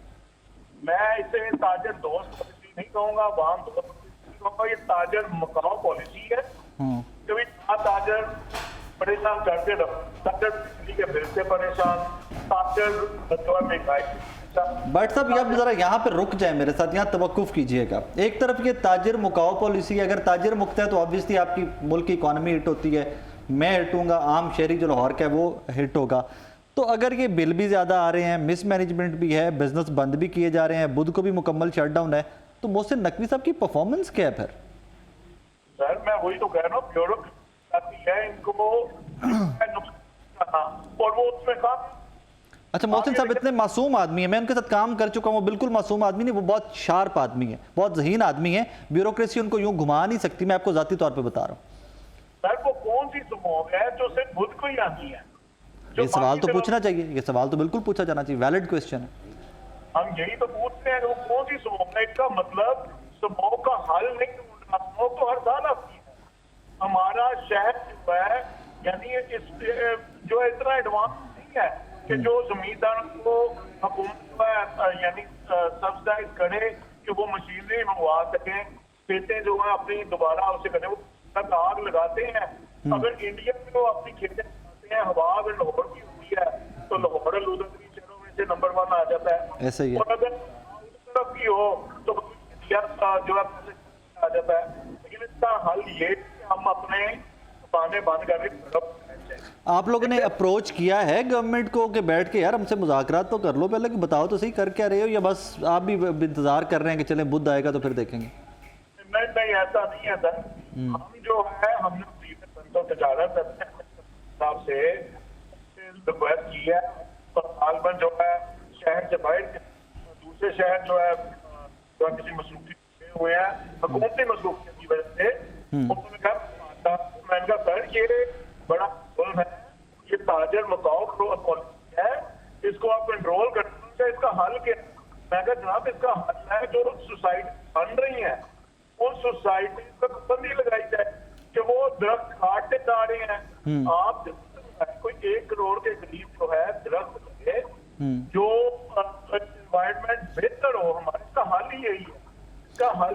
मैं इसे ताजर दोस्त पॉलिसी नहीं कहूँगा, वाम दोस्त पॉलिसी नहीं कहूँगा, ये ताजर मुकाओ पॉलिसी है। कभी ताजर परेशान करते रहो, ताजर बिजली के बिल से परेशान, ताजर जो है महंगाई। बट साहब आप जरा यहाँ पे रुक जाए मेरे साथ, यहाँ तवक्कुफ कीजिएगा। एक तरफ ये ताजिर मुकाओ पॉलिसी है, अगर ताजिर मुक्त है तो ऑब्वियसली आपकी मुल्क की इकॉनमी हिट होती है, मैं हिट हूँगा, आम शहरी जो लाहौर का है वो हिट होगा। तो अगर ये बिल भी ज़्यादा आ रहे हैं, मिसमैनेजमेंट भी है, बिजनेस बंद भी किए जा रहे हैं, बुध को भी मुकम्मल शटडाउन है, तो मोहसिन नकवी साहब की परफॉर्मेंस क्या है फिर? सर मैं वही तो कह रहा हूँ, ब्यूरोक्रेसी है इनको और वो उसमें काम। अच्छा मोहसिन साहब इतने मासूम आदमी है, मैं उनके साथ काम कर चुका हूँ, वो बिल्कुल मासूम आदमी नहीं, वो बहुत शार्प आदमी है, बहुत ज़हीन आदमी है, ब्यूरोक्रेसी उनको यूं घुमा नहीं सकती, मैं आपको ज़ाती तौर पे बता रहा हूँ। सर वो कौन सी समूह है जो सिर्फ बुध को ही आती है? ये सवाल तो पूछना चाहिए, ये सवाल तो बिल्कुल पूछा जाना चाहिए, वैलिड क्वेश्चन है। हम यही तो पूछते हैं, वो कौन सी समूह है? इसका मतलब समूह का हल नहीं ढूंढना, समूह तो हर साल आती है। हमारा शहर जो है यानी इस जो इतना एडवांस नहीं है कि जो जमींदारों को हुकूमत यानी सब्सिडाइज करे कि वो मशीनरी मंगवा सकें, खेतें जो है अपनी दोबारा उसे करें, वो आग लगाते हैं। अगर इंडिया में वो अपनी खेतें लगाते हैं, हवा अगर लाहौर की होती है तो लाहौर आलूदा शहरों में से नंबर 1 आ जाता है। ऐसा ही है। और अगर तरफ की हो तो इंडिया जो है आ जाता है। लेकिन इसका हल ये हम अपने दुकानें बंद करके आप लोगों ने अप्रोच किया है गवर्नमेंट को कि बैठ के यार हमसे मुज़ाकरात तो कर लो पहले, कि बताओ तो सही कर क्या रहे हो, या बस आप भी इंतजार कर रहे हैं कि चले बुध आएगा तो फिर देखेंगे? नहीं ऐसा नहीं है सर। हम जो है हमने तजारत साहब से रिक्वेस्ट की है और तालबन जो है शहर से बाहर दूसरे शहर जो है किसी मसरूफियत हुए हैं, हुकूमती मसरूफियत की वजह से, उन्होंने कहा मैंने कहा सर ये बड़ा है, ये ताजर मुकाओ पॉलिसी है, इसको आप कंट्रोल करते, इसका हल क्या? मैं कहा जनाब इसका हल है जो सोसाइटी बन रही है उन सोसाइटी पर पाबंदी लगाई जाए कि वो दरख्त काटते जा रहे हैं। आप कोई 1 करोड़ के करीब जो है दरख्त लगे जो एनवायरमेंट बेहतर हो हमारे, इसका हल ही यही है। इसका हल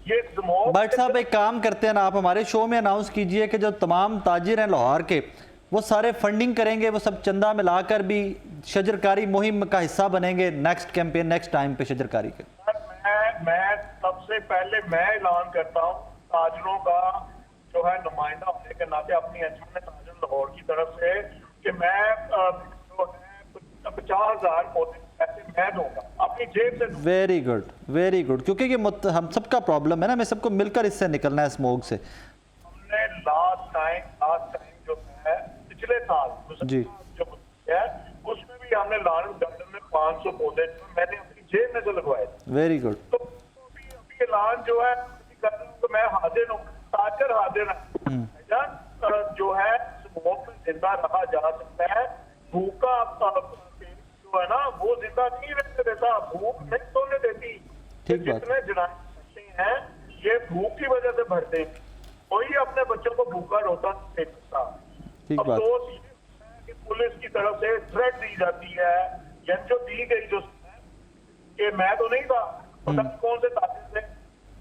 ये स्मोक। भट्ट साहब एक काम करते हैं ना, आप हमारे शो में अनाउंस कीजिए कि जो तमाम ताजिर हैं लाहौर के वो सारे फंडिंग करेंगे, वो सब चंदा मिलाकर भी शजरकारी मुहिम का हिस्सा बनेंगे नेक्स्ट कैंपेन, नेक्स्ट टाइम पे शजरकारी के। मैं सबसे पहले मैं ऐलान करता हूँ ताजरों का जो है नुमाइंदा होने के नाते अपनी अंजुमन ताजिर लाहौर की तरफ से कि मैं जो है 50,000 पौधे ऐसे मैं दूंगा अपनी जेब से। वेरी गुड, क्योंकि ये हम सबका प्रॉब्लम है ना, हमें सबको मिलकर इससे निकलना है स्मोक से। हमने लास्ट टाइम जो है पिछले साल जी जो है उसमें भी हमने लाल गार्डन में 500 पौधे मैंने अपनी जेब में से लगवाए। Very good. तो अभी ऐलान जो है तो मैं हाजिर हूँ, ताजर हाजिर है जो है स्मोक में जिंदा रहा जा सकता है। भूखा जो है ना वो जिंदा नहीं रहने देता, भूख नहीं सोने देती। ठीक बात। जितने जनाते हैं ये भूख की वजह से भरते हैं, कोई अपने बच्चों को भूखा रोता नहीं देख सकता। ठीक बात। अफसोस ये है कि पुलिस की तरफ से थ्रेट दी जाती है या जो दी गई जो कि मैं तो नहीं था, पता नहीं कौन से ताजिर से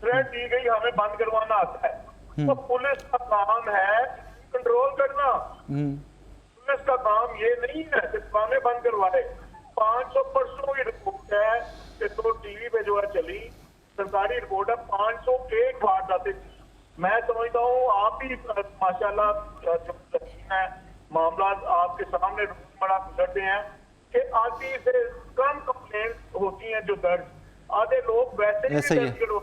थ्रेट दी गई हमें बंद करवाना आता है। तो पुलिस का काम है कंट्रोल करना, पुलिस का काम ये नहीं है कि दुकानें बंद करवाए। 500 परसों की रिपोर्ट है कि तो टीवी पे जो है चली सरकारी रिपोर्ट है 501 वारदातें। मैं समझता हूँ आप भी माशाल्लाह जो यकीन है मामला आपके सामने रोजमर्रा गुजरते हैं कि आधी से कम कंप्लेंट होती हैं जो दर्ज, आधे लोग वैसे ही ऐसा ही है।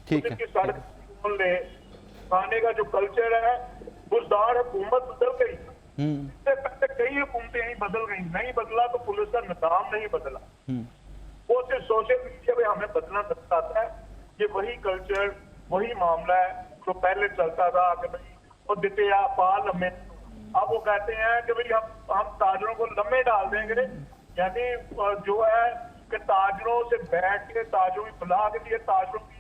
ठीक है। सड़क खोल ले खाने का जो कल्चर है बुजदार हुकूमत बदल गई, इससे पहले कई हुकूमतें नहीं बदल गई, नहीं बदला तो पुलिस का निजाम नहीं बदला। वो सिर्फ सोशल मीडिया पे हमें बदलना आता है। ये वही कल्चर वही मामला है जो पहले चलता था कि भाई वो दिते या पाल हमें, अब वो कहते हैं कि भाई हम ताजरों को लम्बे डाल देंगे, यानी जो है कि ताजरों से बैठ के ताजरों की फलाह के लिए ताजरों की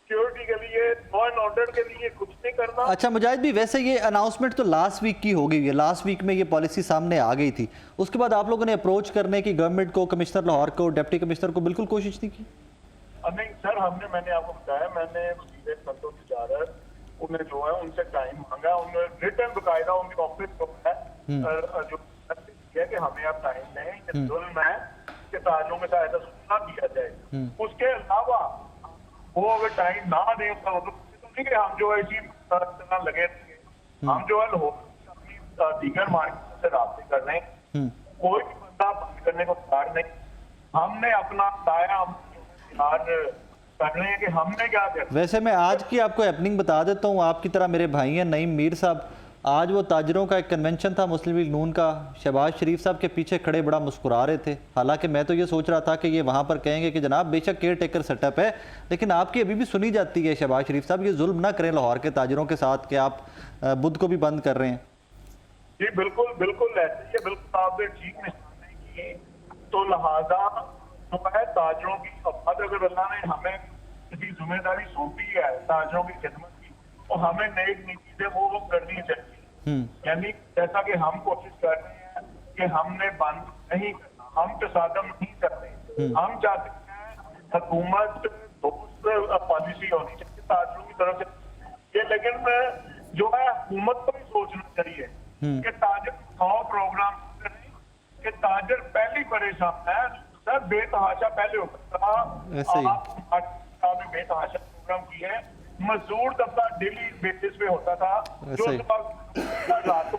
सिक्योरिटी के लिए लॉ एंड ऑर्डर के लिए कुछ नहीं करना। अच्छा मुजाहिद भी, वैसे ये अनाउंसमेंट तो लास्ट वीक की हो गई है, लास्ट वीक में ये पॉलिसी सामने आ गई थी, उसके बाद आप लोगों ने अप्रोच करने की गवर्नमेंट को, कमिश्नर लाहौर को, डिप्टी कमिश्नर को बिल्कुल कोशिश नहीं की? नहीं सर, मैंने आपको बताया, मैंने वज़ीर खतून तिजारत उन्हें जो है उनसे टाइम मांगा, उन्होंने रिटर्न बकायदा उनके ऑफिस को है जो है कि हमें आप टाइम दें, ये जुल्म है कि ताजरों के साथ ऐसा सुना किया जाए। उसके अलावा वो अगर टाइम ना दें उसका मतलब तो नहीं कि हम जो है इसी तरह लगे थे, हम जो है अपनी दीगर मार्केट से राब्ते कर रहे हैं, कोई भी बंदा बंद करने को तैयार नहीं। हमने अपना दायरा कर रहे हैं कि हमने क्या किया। वैसे मैं आज की आपको हैपनिंग बता देता हूँ, आपकी तरह मेरे भाई हैं नईम मीर साहब, आज वो ताजरों का एक कन्वेंशन था मुस्लिम लीग नून का, शहबाज शरीफ साहब के पीछे खड़े बड़ा मुस्कुरा रहे थे। हालांकि मैं तो ये सोच रहा था कि ये वहाँ पर कहेंगे कि जनाब बेशक केयर टेकर सेटअप है, लेकिन आपकी अभी भी सुनी जाती है शहबाज शरीफ साहब, ये जुल्म ना करें लाहौर के ताजरों के साथ कि आप बुध को भी बंद कर रहे हैं। जी बिल्कुल बिल्कुल ऐसे ही, बिल्कुल आपने ठीक निशाने की। तो लिहाजा जो है ताजरों की अब अगर अल्लाह ने हमें किसी जिम्मेदारी सौंपी है ताजरों की खिदमत की, तो हमें नेक नीति से वो करनी चाहिए। यानी जैसा कि हम कोशिश कर रहे हैं कि हमने बंद नहीं करना, हम तसादम नहीं करते, हम चाहते हैं हुकूमत दोस्त पॉलिसी होनी चाहिए ताजरों की तरफ से ये, लेकिन जो है हुकूमत को भी सोचना चाहिए कि ताजर 100 प्रोग्राम करें कि ताजर पहले परेशान है। सर बेतहाशा पहले होता था, आपने बेतहाशा प्रोग्राम किए, मजदूर तबका डेली बेसिस पे होता था जो रातों।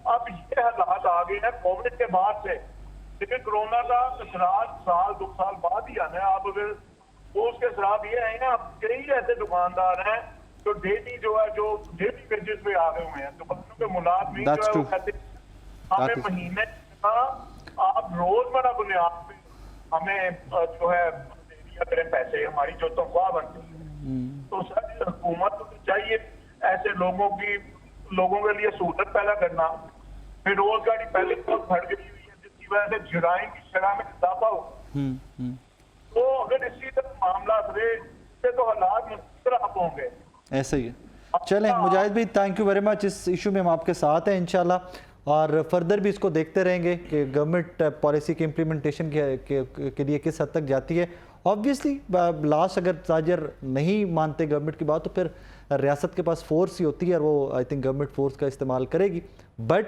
अब ये हालात आ गए हैं कोविड के बाद से, लेकिन कोरोना का असरात साल 2 साल बाद ही आना है। आप अगर वो उसके असरात ये है ना, कई ऐसे दुकानदार हैं जो डेली जो है जो डेली बेसिस पे आ गए हुए हैं, दुकानों के मुलाजमीन जो है वो कहते हमें महीने का आप रोजमर्रा बुनियाद पे हमें जो है दे दिया करें पैसे, हमारी जो तनख्वाह बनती है। तो सर हुकूमत को चाहिए ऐसे लोगों के लिए सहूलत पैदा करना। बेरोजगारी पहले बहुत बढ़ गई हुई है जिसकी वजह से जुराइम की शरह में इजाफा हो, तो अगर इसी तरह मामला रहे तो हालात खराब होंगे। ऐसे ही है। चलें मुजाहिद भाई, थैंक यू वेरी मच। इस इशू में हम आपके साथ हैं इंशाल्लाह, और फर्दर भी इसको देखते रहेंगे कि गवर्नमेंट पॉलिसी के इम्प्लीमेंटेशन के लिए किस हद तक जाती है। ऑब्वियसली लास्ट अगर ताजर नहीं मानते गवर्नमेंट की बात तो फिर रियासत के पास फोर्स ही होती है और वो आई थिंक गवर्नमेंट फोर्स का इस्तेमाल करेगी। But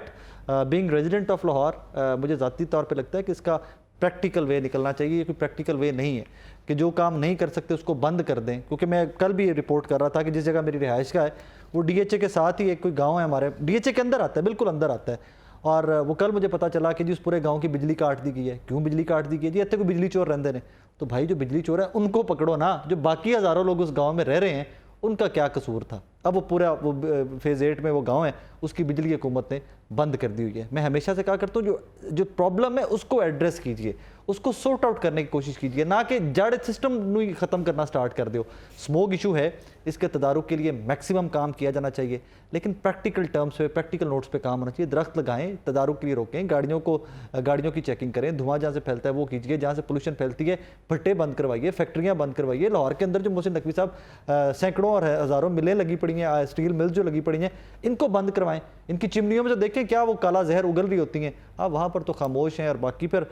being resident of Lahore मुझे ज़ाती तौर पे लगता है कि इसका प्रैक्टिकल वे निकलना चाहिए। ये कोई प्रैक्टिकल वे नहीं है कि जो काम नहीं कर सकते उसको बंद कर दें, क्योंकि मैं कल भी रिपोर्ट कर रहा था कि जिस जगह मेरी रिहाइश का है वो डीएचए के साथ ही एक कोई गांव है हमारे, डीएचए के अंदर आता है, बिल्कुल अंदर आता है, और वो कल मुझे पता चला कि जी उस पूरे गांव की बिजली काट दी गई है। क्यों बिजली काट दी गई है जी? इतने कोई बिजली चोर रहते हैं, तो भाई जो बिजली चोर है उनको पकड़ो ना, जो बाकी हज़ारों लोग उस गाँव में रह रहे हैं उनका क्या कसूर था? अब वो पूरा वो फेज़ 8 में वो गांव है उसकी बिजली हुकूमत ने बंद कर दी हुई है। मैं हमेशा से कहा करता हूँ जो प्रॉब्लम है उसको एड्रेस कीजिए, उसको सॉर्ट आउट करने की कोशिश कीजिए, ना कि जड़ सिस्टम ही ख़त्म करना स्टार्ट कर दो। स्मोक इशू है, इसके तदारुक के लिए मैक्सिमम काम किया जाना चाहिए, लेकिन प्रैक्टिकल टर्म्स पे, प्रैक्टिकल नोट्स पे काम होना चाहिए। दरख्त लगाएं, तदारुक के लिए रोकें, गाड़ियों की चेकिंग करें, धुआं जहाँ से फैलता है वो कीजिए, जहाँ से पोल्यूशन फैलती है भट्टे बंद करवाइए, फैक्ट्रियाँ बंद करवाइए। लाहौर के अंदर जो मोहसिन नकवी साहब सैकड़ों और हज़ारों मिलें लगी पड़ी हैं, स्टील मिल्स जो लगी पड़ी हैं, इनको बंद करवाएं। इनकी चिमनियों में जो देखें क्या वो काला जहर उगल रही होती हैं, आप वहाँ पर तो खामोश हैं। और बाकी फिर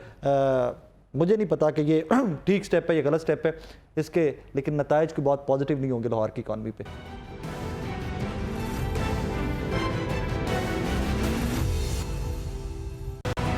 मुझे नहीं पता कि ये ठीक स्टेप है या गलत स्टेप है इसके, लेकिन नताइज कोई बहुत पॉजिटिव नहीं होंगे लाहौर की इकॉनमी पे।